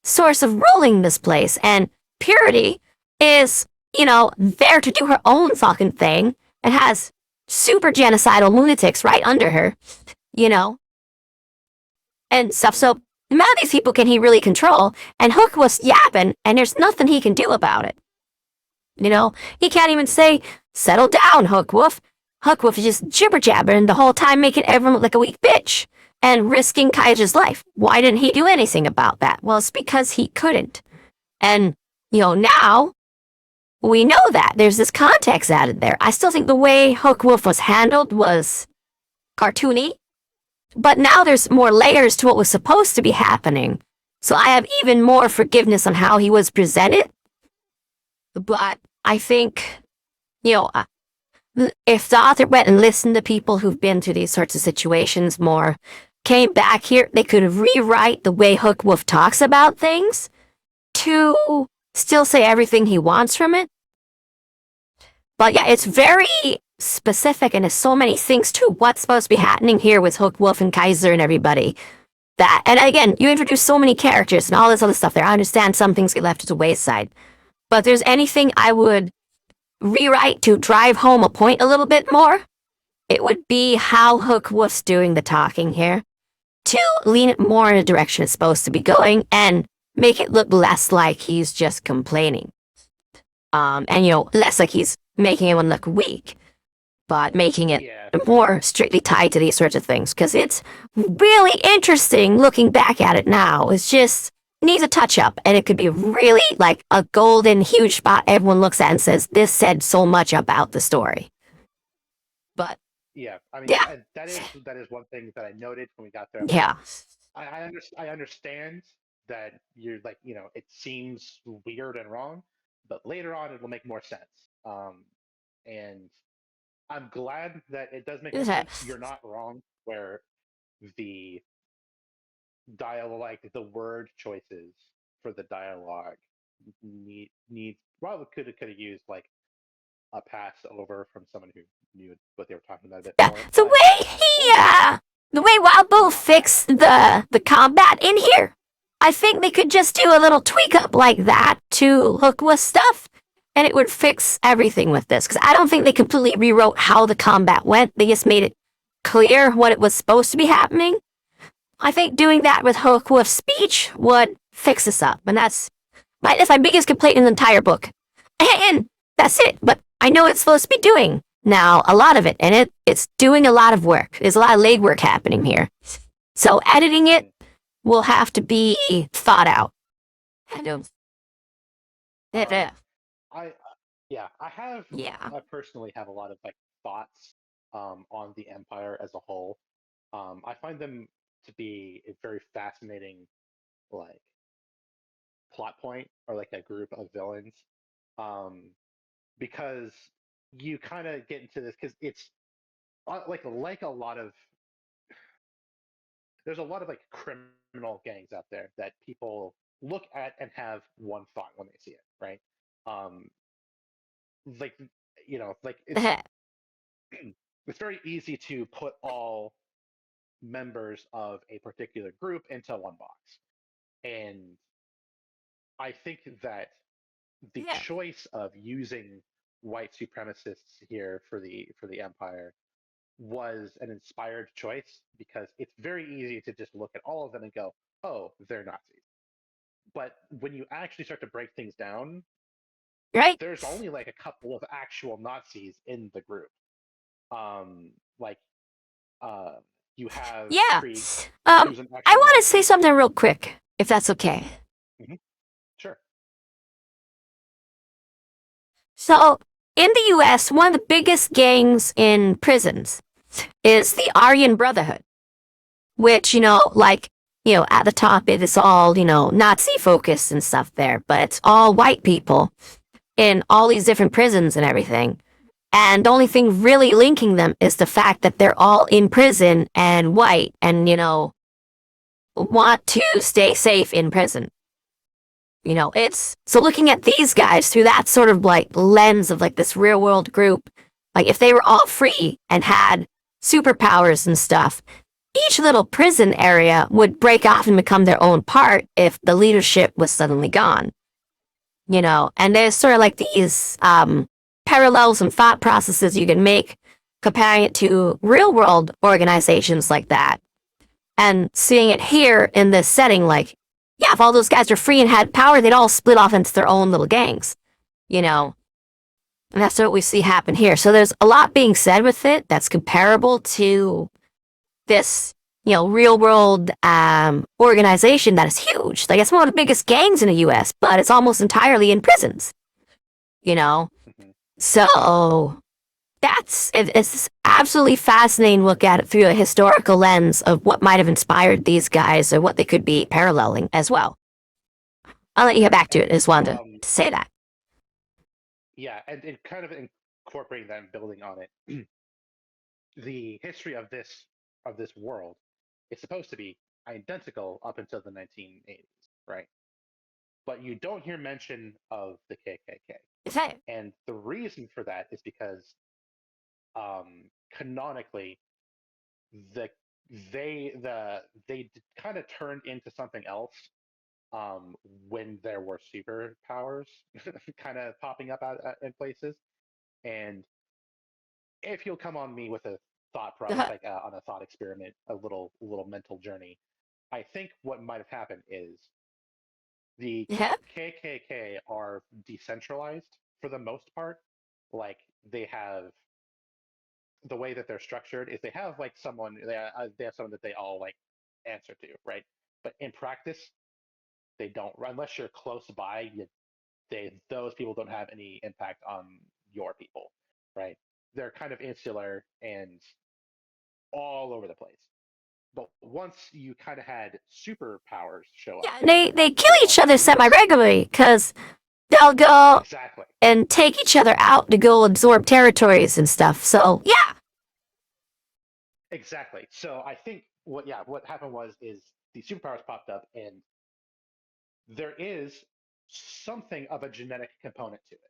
S1: source of ruling this place. And Purity is, there to do her own fucking thing and has super genocidal lunatics right under her, and stuff. So none of these people can he really control, and Hook was yapping, and there's nothing he can do about it. He can't even say, settle down, Hookwolf. Hookwolf is just jibber-jabbering the whole time, making everyone look like a weak bitch, and risking Kaiser's life. Why didn't he do anything about that? Well, it's because he couldn't. And, now, we know that. There's this context added there. I still think the way Hookwolf was handled was cartoony, but now there's more layers to what was supposed to be happening. So I have even more forgiveness on how he was presented. But I think, if the author went and listened to people who've been through these sorts of situations more, came back here, they could rewrite the way Hookwolf talks about things to still say everything he wants from it. But yeah, it's very specific, and there's so many things to what's supposed to be happening here with Hookwolf and Kaiser and everybody. And again, you introduce so many characters and all this other stuff there. I understand some things get left to the wayside. But if there's anything I would rewrite to drive home a point a little bit more, it would be how Hookwolf's doing the talking here, to lean it more in a direction it's supposed to be going and make it look less like he's just complaining. And less like he's making anyone look weak, but making it more strictly tied to these sorts of things, because it's really interesting looking back at it now. It's just needs a touch-up, and it could be really a golden huge spot everyone looks at and says, this said so much about the story.
S2: yeah. I mean,
S1: Yeah,
S2: that is one thing that I noted when we got there. I'm like,
S1: yeah.
S2: I understand that you're like, it seems weird and wrong, but later on it will make more sense. And I'm glad that it does make more sense. You're not wrong where the dialogue, like the word choices for the dialogue, needs. Well, could have used like a pass over from someone who knew what they were talking about a bit
S1: Yeah,
S2: more.
S1: the
S2: But
S1: way the way Wild Bull
S2: not bad.
S1: fixed the combat in here, I think they could just do a little tweak up like that to hook with stuff, and it would fix everything with this. Because I don't think they completely rewrote how the combat went. They just made it clear what it was supposed to be happening. I think doing that with hook with speech would fix this up, and that's my biggest complaint in the entire book. And that's it. But I know it's supposed to be doing now a lot of it, and it's doing a lot of work. There's a lot of legwork happening here. So editing it
S2: Mhm.
S1: will have to be thought out. I don't.
S2: Um, I Yeah,
S1: Yeah.
S2: I personally have a lot of like thoughts on the Empire as a whole. I find them to be a very fascinating like plot point or like a group of villains. Um, because you kind of get into this because it's like a lot of there's a lot of like criminal gangs out there that people look at and have one thought when they see it, right? Um, like like it's very easy to put all members of a particular group into one box, and I think that the
S1: Yeah.
S2: choice of using white supremacists here for the Empire was an inspired choice because it's very easy to just look at all of them and go, "Oh, they're Nazis." But when you actually start to break things down,
S1: Right?
S2: there's only like a couple of actual Nazis in the group. Like uh, you have
S1: Yeah.
S2: Krieg, who's an
S1: I
S2: actual
S1: want to say
S2: Nazi.
S1: something real quick, if that's okay.
S2: Hmm. Sure.
S1: So, in the US, one of the biggest gangs in prisons is the Aryan Brotherhood, which, at the top, it is all, Nazi focused and stuff there, but it's all white people in all these different prisons and everything. And the only thing really linking them is the fact that they're all in prison and white and, want to stay safe in prison. It's so looking at these guys through that sort of like lens of like this real world group, like if they were all free and had superpowers and stuff, each little prison area would break off and become their own part if the leadership was suddenly gone. And there's sort of like these parallels and thought processes you can make comparing it to real world organizations like that and seeing it here in this setting, like, yeah, if all those guys were free and had power, they'd all split off into their own little gangs, you know? And that's what we see happen here. So there's a lot being said with it that's comparable to this, real world organization that is huge. Like, it's one of the biggest gangs in the US, but it's almost entirely in prisons, you know?
S2: Hmm.
S1: So it's absolutely fascinating to look at it through a historical lens of what might have inspired these guys or what they could be paralleling as well. I'll let you get back to it. I
S2: And
S1: just wanted to say that.
S2: yeah, and kind of incorporating that and building on it. The history of this world is supposed to be identical up until the 1980s, right? But you don't hear mention of the KKK.
S1: Is that
S2: And the reason for that is because canonically the they kind of turned into something else um, when there were superpowers kind of popping up in places. And if you'll come on me with a like on a thought experiment, a little mental journey, I think what might have happened is the
S1: yeah?
S2: KKK are decentralized for the most part. Like they have the way that they're structured is they have like they have someone that they all like answer to, right? But in practice, they don't. Unless you're close by, those people don't have any impact on your people, right? they're kind of insular and all over the place. But once you kind of had superpowers show up,
S1: Yeah, they kill each other semi-regularly, because they'll go
S2: exactly,
S1: and take each other out to go absorb territories and stuff. So, yeah.
S2: exactly. So I think what happened is the superpowers popped up, and there is something of a genetic component to it,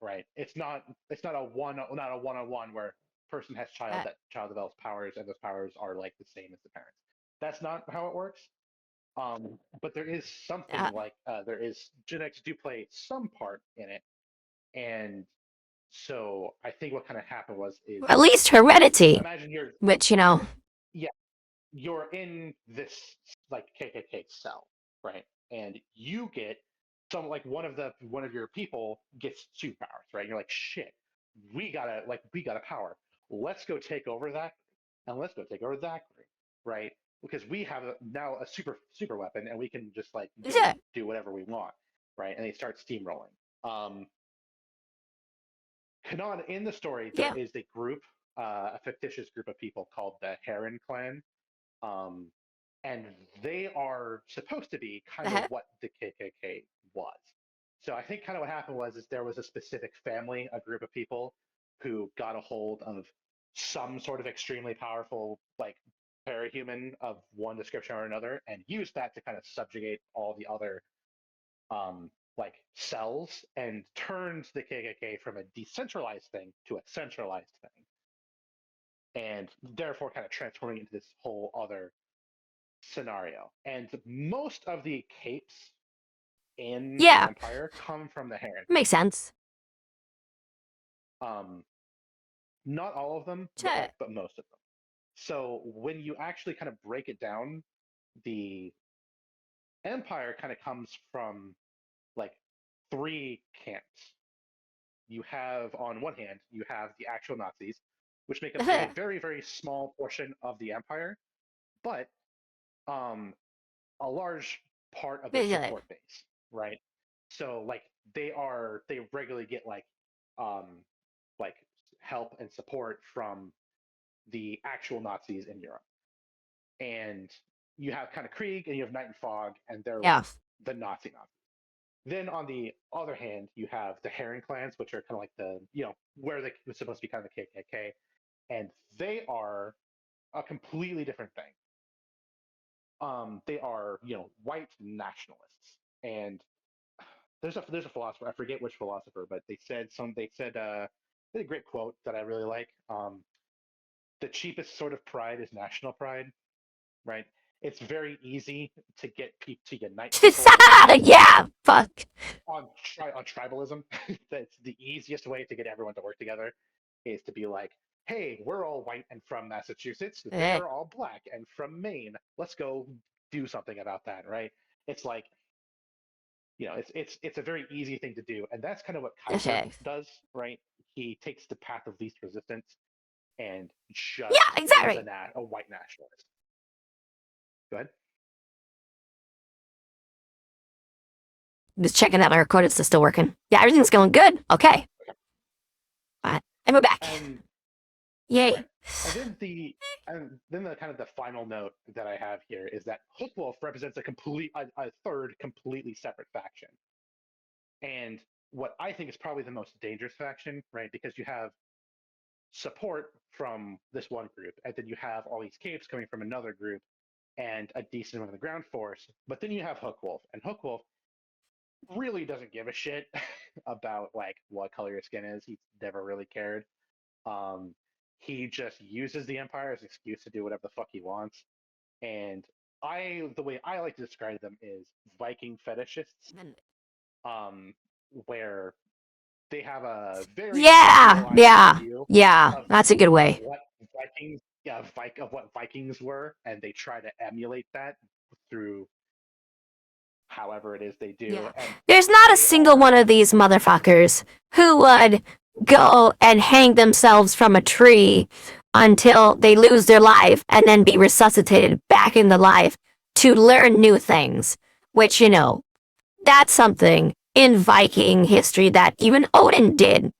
S2: right? It's not a one-on-one where person has child, that child develops powers and those powers are like the same as the parents. That's not how it works. But there is something like there is genetics do play some part in it, and so I think what kind of happened is
S1: At least heredity,
S2: imagine
S1: which,
S2: yeah, you're in this like KKK cell, right? And you get some like one of your people gets superpowers, right? And you're like, shit, we got a power. Let's go take over that, and let's go take over that group, right? Because we have now a super weapon, and we can just like
S1: yeah.
S2: do whatever we want, right? And they start steamrolling. Kanan, in the story, there is a group, a fictitious group of people called the Heron Clan, um, and they are supposed to be kind of what the KKK was. So I think kind of what happened is there was a specific family, a group of people who got a hold of some sort of extremely powerful, like parahuman of one description or another, and used that to kind of subjugate all the other like cells, and turned the KKK from a decentralized thing to a centralized thing, and therefore kind of transforming into this whole other scenario. And most of the capes in the Empire come from the Heron.
S1: Makes sense.
S2: Not all of them, but most of them. So when you actually kind of break it down, the Empire kind of comes from like three camps. You have, on one hand, you have the actual Nazis, which make up a very, very small portion of the Empire, but a large part of their support base, right? So like they regularly get like help and support from the actual Nazis in Europe. And you have kind of Krieg and you have Night and Fog, and they're like the Nazis. Then on the other hand, you have the Heron clans, which are kind of like the, where they were supposed to be kind of the KKK, and they are a completely different thing. They are, white nationalists, and there's a philosopher, I forget which philosopher, but they said a great quote that I really like. The cheapest sort of pride is national pride, right? It's very easy to get people to unite.
S1: Yeah, fuck.
S2: On tribalism, that's the easiest way to get everyone to work together, is to be like, hey, we're all white and from Massachusetts. They're all black and from Maine. Let's go do something about that, right? It's like, it's a very easy thing to do, and that's kind of what Kaiser does, right? He takes the path of least resistance and just is a white nationalist. Go ahead.
S1: Just checking out our recordings is still working. Yeah, everything's going good. Okay. Alright, and we're back. Yay.
S2: Right. And then the kind of the final note that I have here is that Hookwolf represents a third completely separate faction. And what I think is probably the most dangerous faction, right? Because you have support from this one group, and then you have all these capes coming from another group, and a decent amount of the ground force. But then you have Hookwolf, and Hookwolf really doesn't give a shit about like what color your skin is. He's never really cared. He just uses the Empire as an excuse to do whatever the fuck he wants. And the way I like to describe them is Viking fetishists, where they have a very
S1: that's a good way.
S2: What Vikings were, and they try to emulate that through however it is they do.
S1: Yeah. There's not a single one of these motherfuckers who would go and hang themselves from a tree until they lose their life and then be resuscitated back into life to learn new things, which, that's something in Viking history that even Odin did,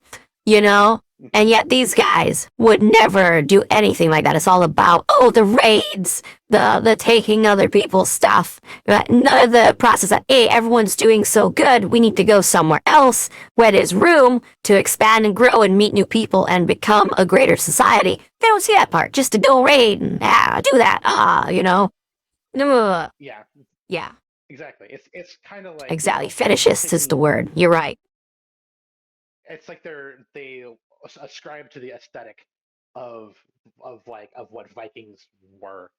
S1: And yet these guys would never do anything like that. It's all about, oh, the raids, the taking other people's stuff. None of the process that, hey, everyone's doing so good, we need to go somewhere else where there's room to expand and grow and meet new people and become a greater society. They don't see that part. Just to go raid and do that. You know? Ugh.
S2: Yeah,
S1: Yeah,
S2: exactly. It's kind of like, you
S1: exactly.
S2: know, they're
S1: Fetishist is the
S2: taking.
S1: word. You're right.
S2: It's like they ascribe to the aesthetic of of what Vikings were,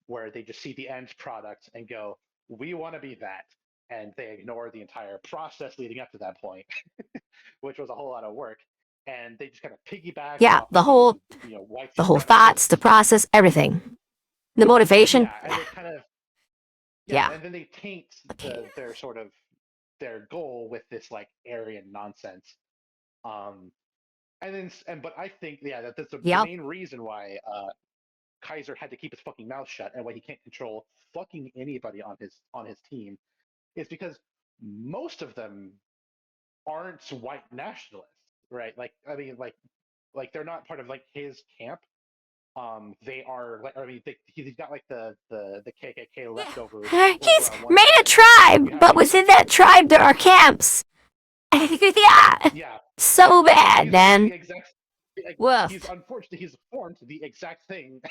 S2: where they just see the end product and go, "We want to be that," and they ignore the entire process leading up to that point, which was a whole lot of work, and they just kind of piggyback
S1: Yeah,
S2: off the white
S1: the whole thoughts, the
S2: supremacists.
S1: process, everything. The motivation.
S2: Yeah, and they kind of yeah,
S1: Yeah.
S2: and then they taint
S1: Okay.
S2: their sort of their goal with this like Aryan nonsense. Um, but I think that's the
S1: Yep.
S2: main reason why Kaiser had to keep his fucking mouth shut and why he can't control fucking anybody on his team is because most of them aren't white nationalists, right? Like I mean, like they're not part of like his camp. They are like I mean, he's got like the KKK leftovers
S1: Yeah.
S2: over
S1: He's
S2: on one
S1: made a
S2: side. You
S1: tribe,
S2: have
S1: but within that tribe there are camps. Yeah.
S2: yeah,
S1: So bad,
S2: he's doing
S1: man.
S2: the exact. He's
S1: Woof.
S2: unfortunately he's formed the exact thing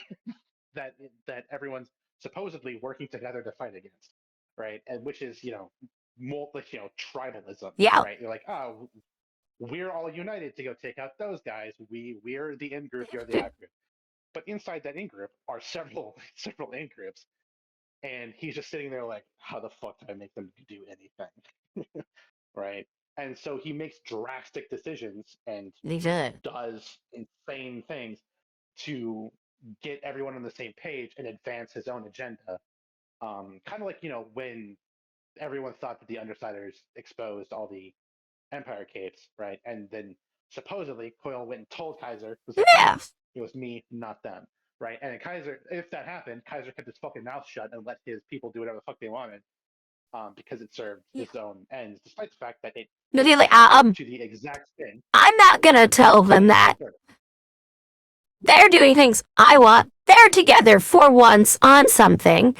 S2: that everyone's supposedly working together to fight against, right? And which is tribalism,
S1: Yeah.
S2: right? You're like, oh, we're all united to go take out those guys. We're the in group, you're the out group. But inside that in group are several several in groups, and he's just sitting there like, how the fuck did I make them do anything, right? And so he makes drastic decisions and
S1: They did.
S2: does insane things to get everyone on the same page and advance his own agenda. Kind of like when everyone thought that the Undersiders exposed all the Empire capes, right? And then supposedly Coil went and told Kaiser, was like,
S1: Yeah.
S2: no, it was me, not them, right? And then Kaiser, if that happened, Kaiser kept his fucking mouth shut and let his people do whatever the fuck they wanted, because it served
S1: Yeah.
S2: his own ends, despite the fact that it
S1: No,
S2: was
S1: they're like,
S2: counter to the exact thing
S1: I'm not gonna tell
S2: that
S1: them
S2: he
S1: that.
S2: started.
S1: They're doing things I want. They're together for once on something.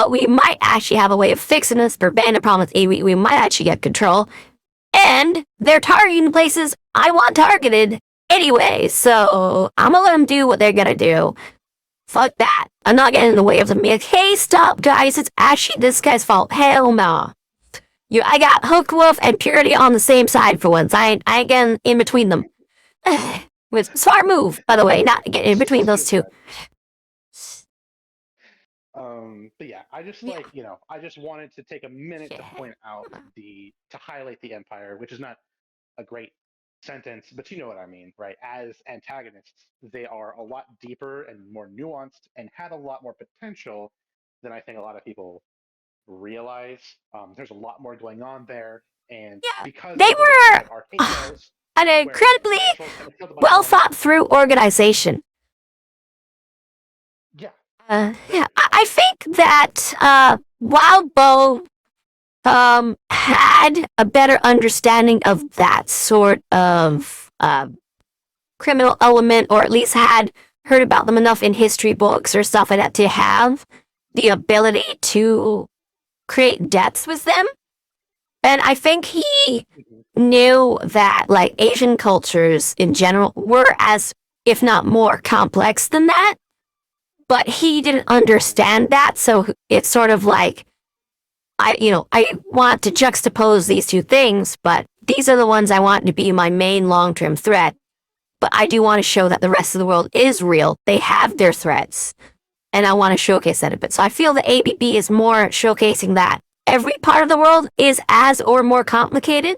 S1: We might actually have a way of fixing this for bandit problems. We might actually get control. And they're targeting places I want targeted anyway. So I'm gonna let them do what they're gonna do. Fuck that. I'm not getting in the way of them. Be like, hey, stop, guys. It's actually this guy's fault. Hell no. I got Hook Wolf and Purity on the same side for once. I ain't getting in between them. With smart move, by the way, not getting in between those two.
S2: But yeah, I just
S1: Yeah.
S2: I just wanted to take a minute to
S1: Yeah.
S2: point out to highlight the Empire, which is not a great sentence, but you know what I mean, right? As antagonists, they are a lot deeper and more nuanced and had a lot more potential than I think a lot of people realize. There's a lot more going on there, and
S1: Yeah.
S2: because
S1: They
S2: of the way
S1: were
S2: that Arcane goes,
S1: an
S2: where the
S1: incredibly
S2: Central kind of killed a bunch of
S1: well
S2: them,
S1: thought through organization.
S2: yeah,
S1: Yeah,
S2: very.
S1: I think that Wild Bow had a better understanding of that sort of criminal element, or at least had heard about them enough in history books or stuff like that to have the ability to create depth with them. And I think he
S2: Mhm.
S1: knew that like Asian cultures in general were as, if not more, complex than that. But he didn't
S2: Mhm.
S1: understand that, so it's sort of like I want to juxtapose these two things, but these are the ones I want to be my main long-term threat. But I do want to show that the rest of the world is real. They have their threats, and I want to showcase that a bit. So I feel the ABB is more showcasing that every part of the world is as or more complicated,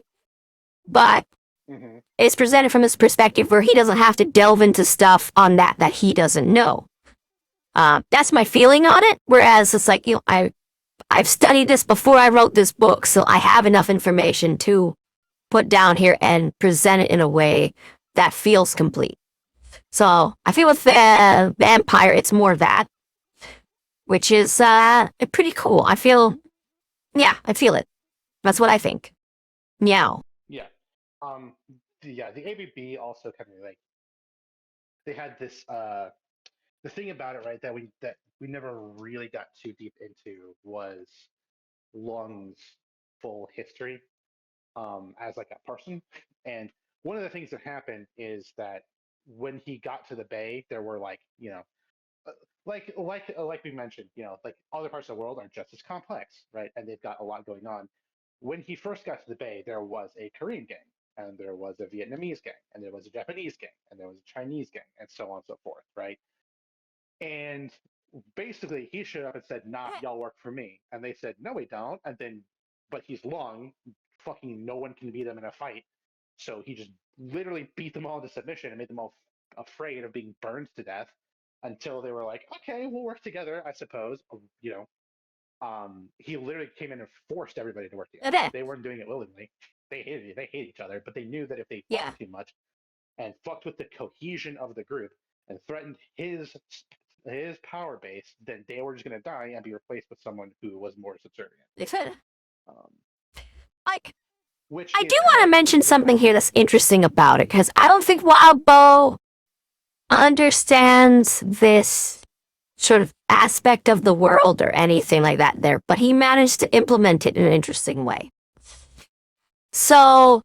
S1: but
S2: Mhm.
S1: it's presented from his perspective where he doesn't have to delve into stuff on that he doesn't know. That's my feeling on it. Whereas it's like I've studied this before I wrote this book, so I have enough information to put down here and present it in a way that feels complete. So I feel with Vampire, it's more that, which is pretty cool. I feel it. That's what I think. Meow.
S2: Yeah. Um, the ABB also kind of like they had this the thing about it, right, that we never really got too deep into was Lung's full history as like a person. And one of the things that happened is that when he got to the Bay, there were like uh, like we mentioned, like other parts of the world are just as complex, right? And they've got a lot going on. When he first got to the Bay, there was a Korean gang, and there was a Vietnamese gang, and there was a Japanese gang, and there was a Chinese gang, and so on and so forth, right? And basically, he showed up and said, "Nah, y'all work for me." And they said, "No, we don't." And then, but he's Lung. Fucking no one can beat him in a fight. So he just literally beat them all into submission and made them all afraid of being burned to death until they were like, "Okay, we'll work together, I suppose." He literally came in and forced everybody to work together.
S1: Okay.
S2: They weren't doing it willingly. They hate each other, but they knew that if they
S1: Yeah.
S2: fought too much and fucked with the cohesion of the group and threatened his power base, then they were just going to die and be replaced with someone who was more subservient.
S1: They said,
S2: Um,
S1: like,
S2: which
S1: I
S2: is
S1: do
S2: kind
S1: want to
S2: of
S1: mention
S2: the
S1: something
S2: balance.
S1: here that's interesting about it, because I don't think Wildbow understands this sort of aspect of the world or anything like that there, but he managed to implement it in an interesting way. So,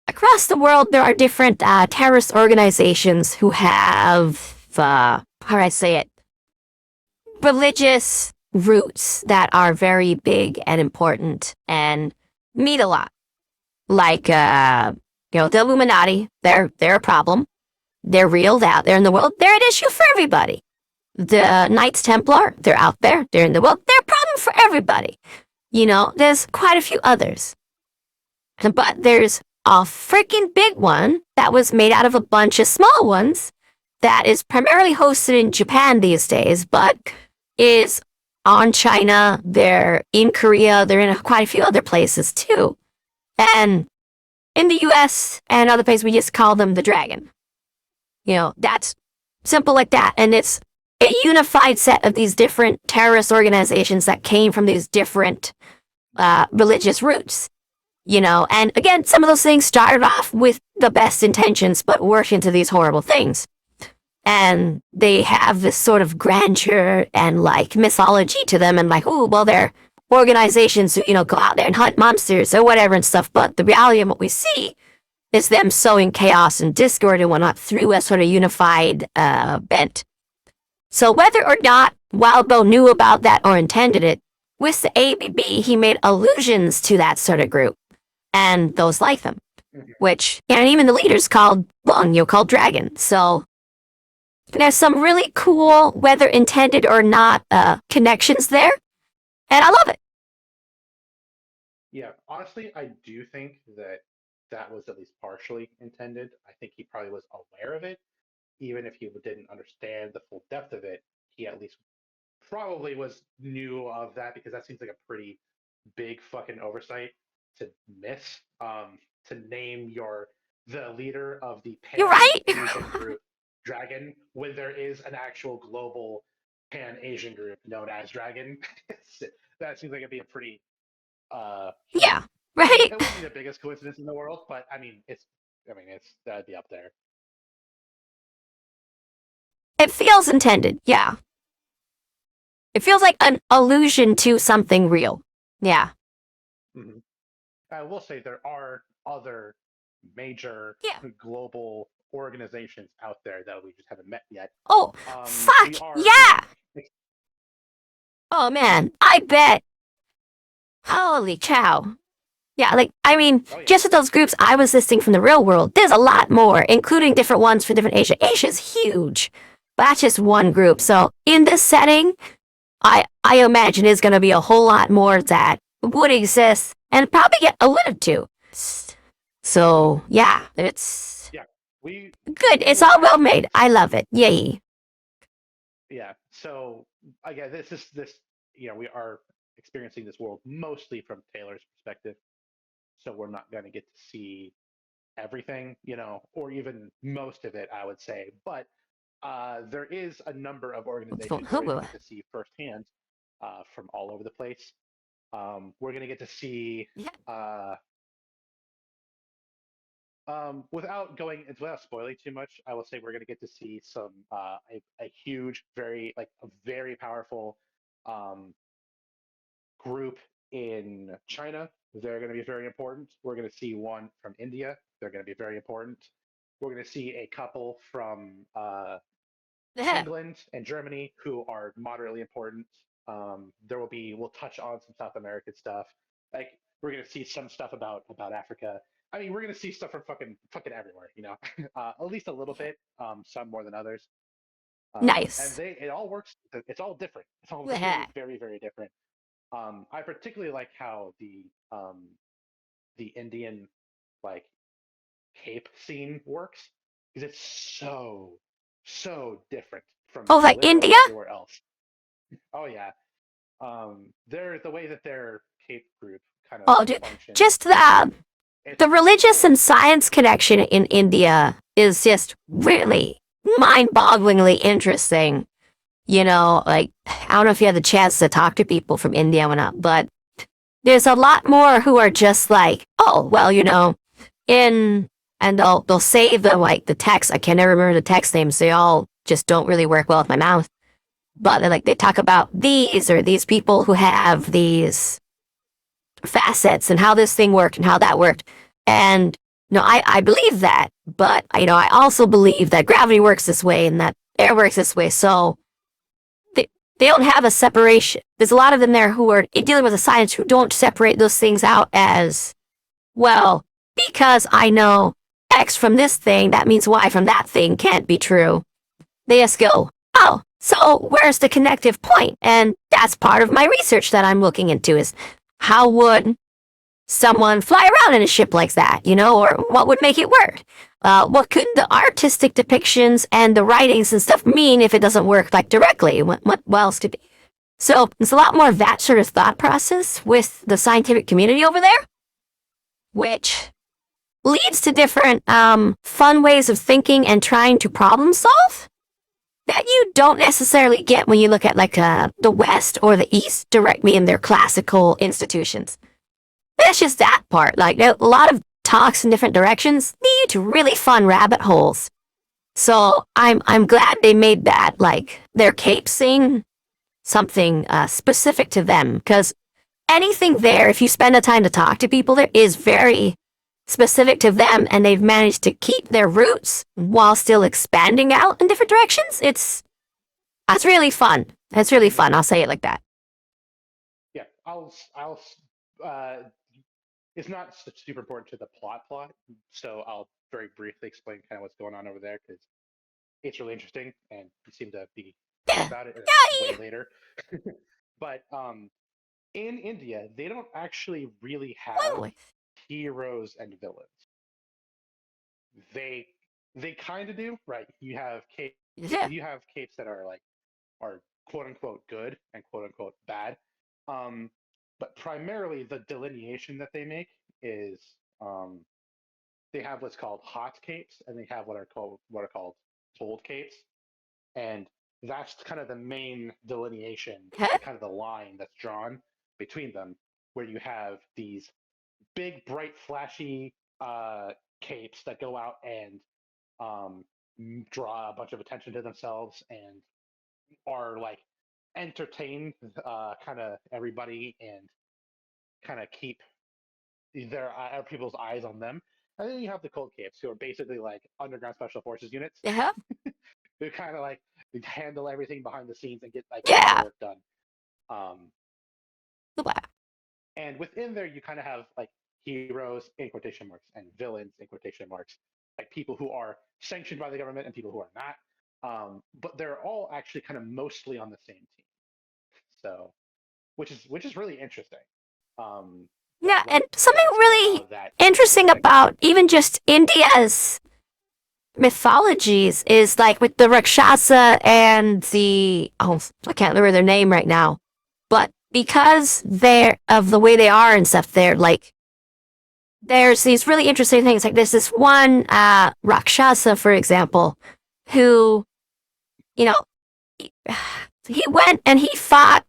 S1: across the world, there are different terrorist organizations who have, how do I say it, religious roots that are very big and important and mean a lot. Like, the Illuminati, they're a problem. They're real out there in the world. They're an issue for everybody. The Knights Templar, they're out there. They're in the world. They're a problem for everybody. There's quite a few others. But there's a freaking big one that was made out of a bunch of small ones that is primarily hosted in Japan these days, but is on China. They're in Korea. They're in quite a few other places too. And in the US and other places, we just call them the Dragon. That's simple like that. And it's a unified set of these different terrorist organizations that came from these different religious roots. And again, some of those things started off with the best intentions, but worked into these horrible things. And they have this sort of grandeur and like mythology to them, and like, oh, well, they're organizations who, go out there and hunt monsters or whatever and stuff. But the reality of what we see is them sowing chaos and discord and whatnot through a sort of unified bent. So whether or not Wildbow knew about that or intended it, with the ABB, he made allusions to that sort of group and those like them, which, and even the leader's called Lung, called Dragon. So there's some really cool, whether intended or not, connections there, and I love it.
S2: Yeah, honestly, I do think that that was at least partially intended. I think he probably was aware of it, even if he didn't understand the full depth of it. He at least probably was knew of that because that seems like a pretty big fucking oversight to miss. To name the leader of the
S1: You're
S2: Pan
S1: right.
S2: Asian group Dragon when there is an actual global Pan Asian group known as Dragon. That seems like it'd be a pretty
S1: Yeah,
S2: I mean,
S1: right.
S2: it wouldn't be the biggest coincidence in the world, but it's that'd be up there.
S1: It feels intended. Yeah, it feels like an allusion to something real. Yeah.
S2: Mm-hmm. I will say there are other major
S1: Yeah.
S2: global organizations out there that we just haven't met yet.
S1: Oh,
S2: We
S1: fuck.
S2: are,
S1: Yeah. Oh man, I bet. Holy cow. Yeah, like, I mean,
S2: oh yeah,
S1: just with those groups I was listing from the real world, there's a lot more, including different ones for different Asia. Asia's huge, but that's just one group. So in this setting, I imagine there's going to be a whole lot more that would exist and probably get alluded to. So yeah, it's
S2: yeah. We
S1: good.
S2: we
S1: It's
S2: will
S1: all well
S2: have
S1: made. I love it. Yay.
S2: yeah. So again, this we are experiencing this world mostly from Taylor's perspective, so we're not going to get to see everything, or even most of it, I would say. But there is a number of organizations we're going to get to see firsthand from all over the place. We're going to get to see Without spoiling too much, I will say we're going to get to see some a huge, a very powerful um, group in China. They're going to be very important. We're going to see one from India. They're going to be very important. We're going to see a couple from England and Germany who are moderately important. We'll touch on some South American stuff. Like we're gonna see some stuff about Africa. I mean, we're gonna see stuff from fucking everywhere, you know, at least a little bit. Some more than others. And
S1: Nice.
S2: it all works. It's all different. It's all very, very, very different. I particularly like how the Indian like cape scene works because it's so different from
S1: Oh, like
S2: literally
S1: India?
S2: everywhere else. Oh yeah, the way that their cape group kind of
S1: Oh, dude,
S2: functions.
S1: just the
S2: It's
S1: religious
S2: so
S1: and science connection in India is just really mind-bogglingly interesting. You know, like, I don't know if you had the chance to talk to people from India or not, but there's a lot more who are just like, oh, well, you know, in, and they'll say the text. I can never remember the text names. They all just don't really work well with my mouth. But they talk about these people who have these facets and how this thing worked and how that worked. And I believe that, but I also believe that gravity works this way and that air works this way. So they don't have a separation. There's a lot of them there who are dealing with the science who don't separate those things out as, well, because I know X from this thing, that means Y from that thing can't be true. They just go, oh, so where's the connective point? And that's part of my research that I'm looking into is how would someone fly around in a ship like that, or what would make it work? What could the artistic depictions and the writings and stuff mean if it doesn't work like directly? What else could be? So there's a lot more of that sort of thought process with the scientific community over there, which leads to different fun ways of thinking and trying to problem solve that you don't necessarily get when you look at the West or the East directly in their classical institutions. That's just that part. Like a lot of talks in different directions lead to really fun rabbit holes. So I'm glad they made that like their cape sing something specific to them, because anything there, if you spend the time to talk to people there, is very specific to them, and they've managed to keep their roots while still expanding out in different directions. That's really fun. That's really fun. I'll say it like that.
S2: Yeah, I'll it's not super important to the plot, so I'll very briefly explain kind of what's going on over there because it's really interesting, and you seem to be thinking about it way later. But in India, they don't actually really have heroes and villains. They kind of do, right? You have capes that are quote unquote good and quote unquote bad. But primarily the delineation that they make is they have what's called hot capes and they have what are called cold capes, and that's kind of the main delineation, kind of the line that's drawn between them, where you have these big, bright, flashy capes that go out and draw a bunch of attention to themselves and are entertain kind of everybody and kind of keep people's eyes on them. And then you have the cold capes who are basically like underground special forces units
S1: Yeah.
S2: who kind of handle everything behind the scenes and get
S1: Yeah.
S2: the work done. And within there, you kind of have heroes in quotation marks and villains in quotation marks, like people who are sanctioned by the government and people who are not. But they're all actually kind of mostly on the same team. So, which is really interesting.
S1: Yeah, and something really interesting about even just India's mythologies is like with the Rakshasa and I can't remember their name right now, but because they're of the way they are and stuff, they're like, there's these really interesting things. Like there's this one Rakshasa, for example, who, he went and he fought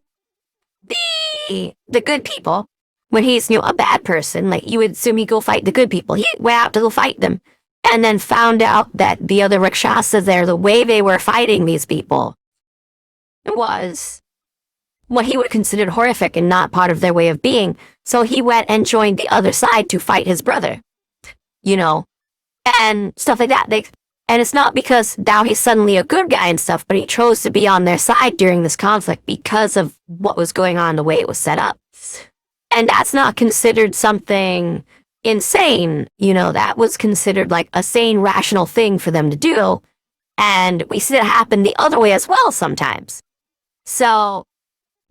S1: the good people, when he's, a bad person, like, you would assume he'd go fight the good people. He went out to go fight them. And then found out that the other Rakshasas there, the way they were fighting these people was what he would have considered horrific and not part of their way of being. So he went and joined the other side to fight his brother, and stuff like that. And it's not because now he's suddenly a good guy and stuff, but he chose to be on their side during this conflict because of what was going on, the way it was set up. And that's not considered something insane. That was considered like a sane, rational thing for them to do. And we see it happen the other way as well sometimes. So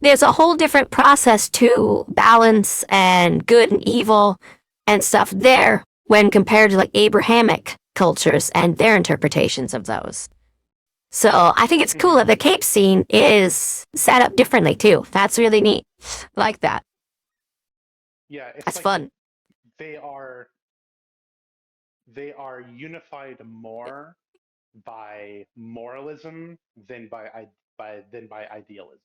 S1: there's a whole different process to balance and good and evil and stuff there when compared to like Abrahamic cultures and their interpretations of those. So I think it's cool that the Cape scene is set up differently too. That's really neat. I like that.
S2: Yeah, it's
S1: That's
S2: like
S1: fun.
S2: They are unified more by moralism than by idealism.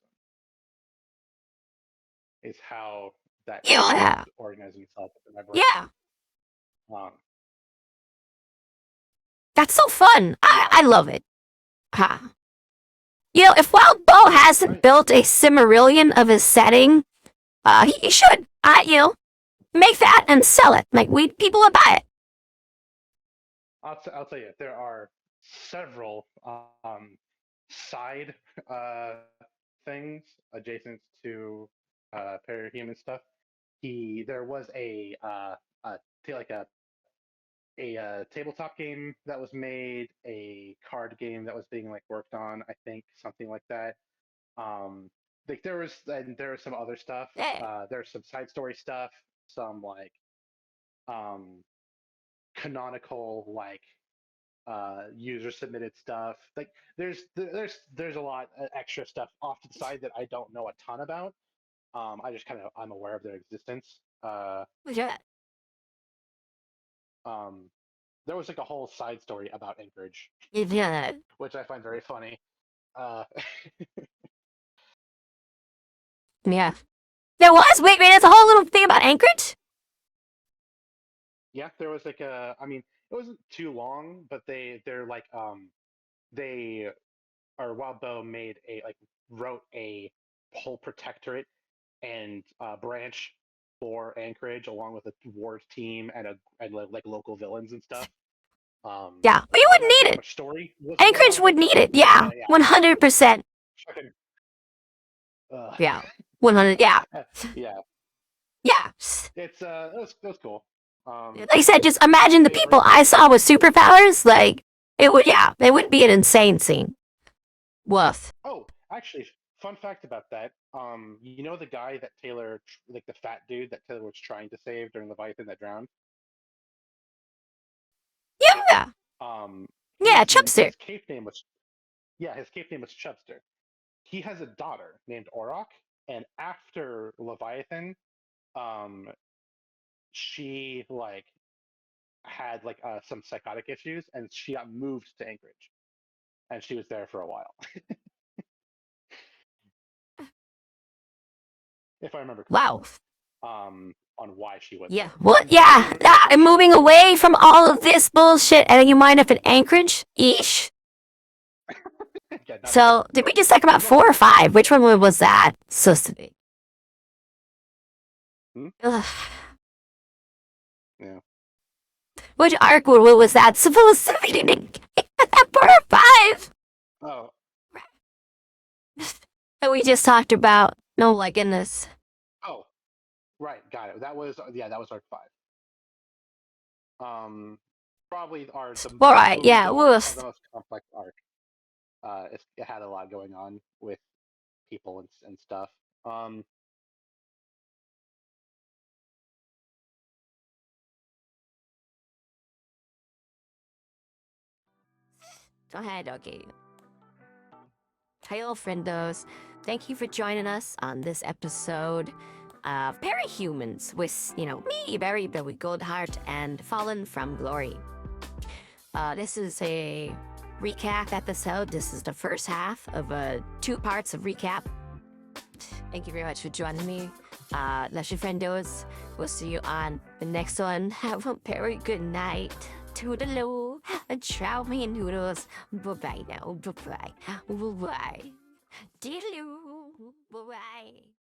S2: Is how that
S1: Yeah.
S2: organizing itself in my brain.
S1: Yeah. That's so fun. I love it. Huh. If Wild Bo hasn't built a Cimmerillion of his setting, he should. Make that and sell it. Like, people will buy it.
S2: I'll tell you, there are several side things adjacent to Parahuman stuff. There was a tabletop game that was made, a card game that was being worked on, I think, something like that. There was some other stuff.
S1: Yeah.
S2: There's some side story stuff, some canonical user submitted stuff. There's a lot of extra stuff off to the side that I don't know a ton about. I just I'm aware of their existence.
S1: Yeah.
S2: There was a whole side story about Anchorage,
S1: Yeah.
S2: which I find very funny.
S1: Yeah. There was? Wait, there's a whole little thing about Anchorage?
S2: Yeah, there was it wasn't too long, but Wild Bow wrote a whole protectorate and branch for Anchorage, along with a wars team and local villains and stuff.
S1: Yeah, but you wouldn't need it.
S2: Story
S1: Anchorage would need it. Yeah, 100%. Yeah, 100. Yeah,
S2: yeah.
S1: It's
S2: it was cool.
S1: Like I said, just imagine the people I saw with superpowers. It would be an insane scene. Woof.
S2: Oh, actually, fun fact about that. The guy that Taylor, the fat dude that Taylor was trying to save during Leviathan that drowned?
S1: Yeah. Chubster.
S2: His cape name was Chubster. He has a daughter named Orok, and after Leviathan, she had some psychotic issues, and she got moved to Anchorage, and she was there for a while. If I remember correctly.
S1: Wow.
S2: On why she was.
S1: Yeah. Well, yeah. I'm moving away from all of this bullshit, and you mind if in Anchorage? Eesh. So, did we just talk about 4 or 5? Which one was that supposed to be?
S2: Yeah.
S1: Which arc was that supposed to be? 4 or 5?
S2: Oh.
S1: That we just talked about. No, in this.
S2: Oh, right, got it. That was arc 5. Probably the most complex arc. It had a lot going on with people and stuff.
S1: Go ahead, okay. Heyo Friendos, thank you for joining us on this episode of Parahumans with, me, Barry Goldheart, and Fallen from Glory. This is a recap episode. This is the first half of 2 parts of recap. Thank you very much for joining me. Leshy Friendos. We'll see you on the next one. Have a very good night. Toodaloo. Chow mein noodles. Bye-bye now. Bye-bye. Bye-bye. Diddaloo. Bye-bye.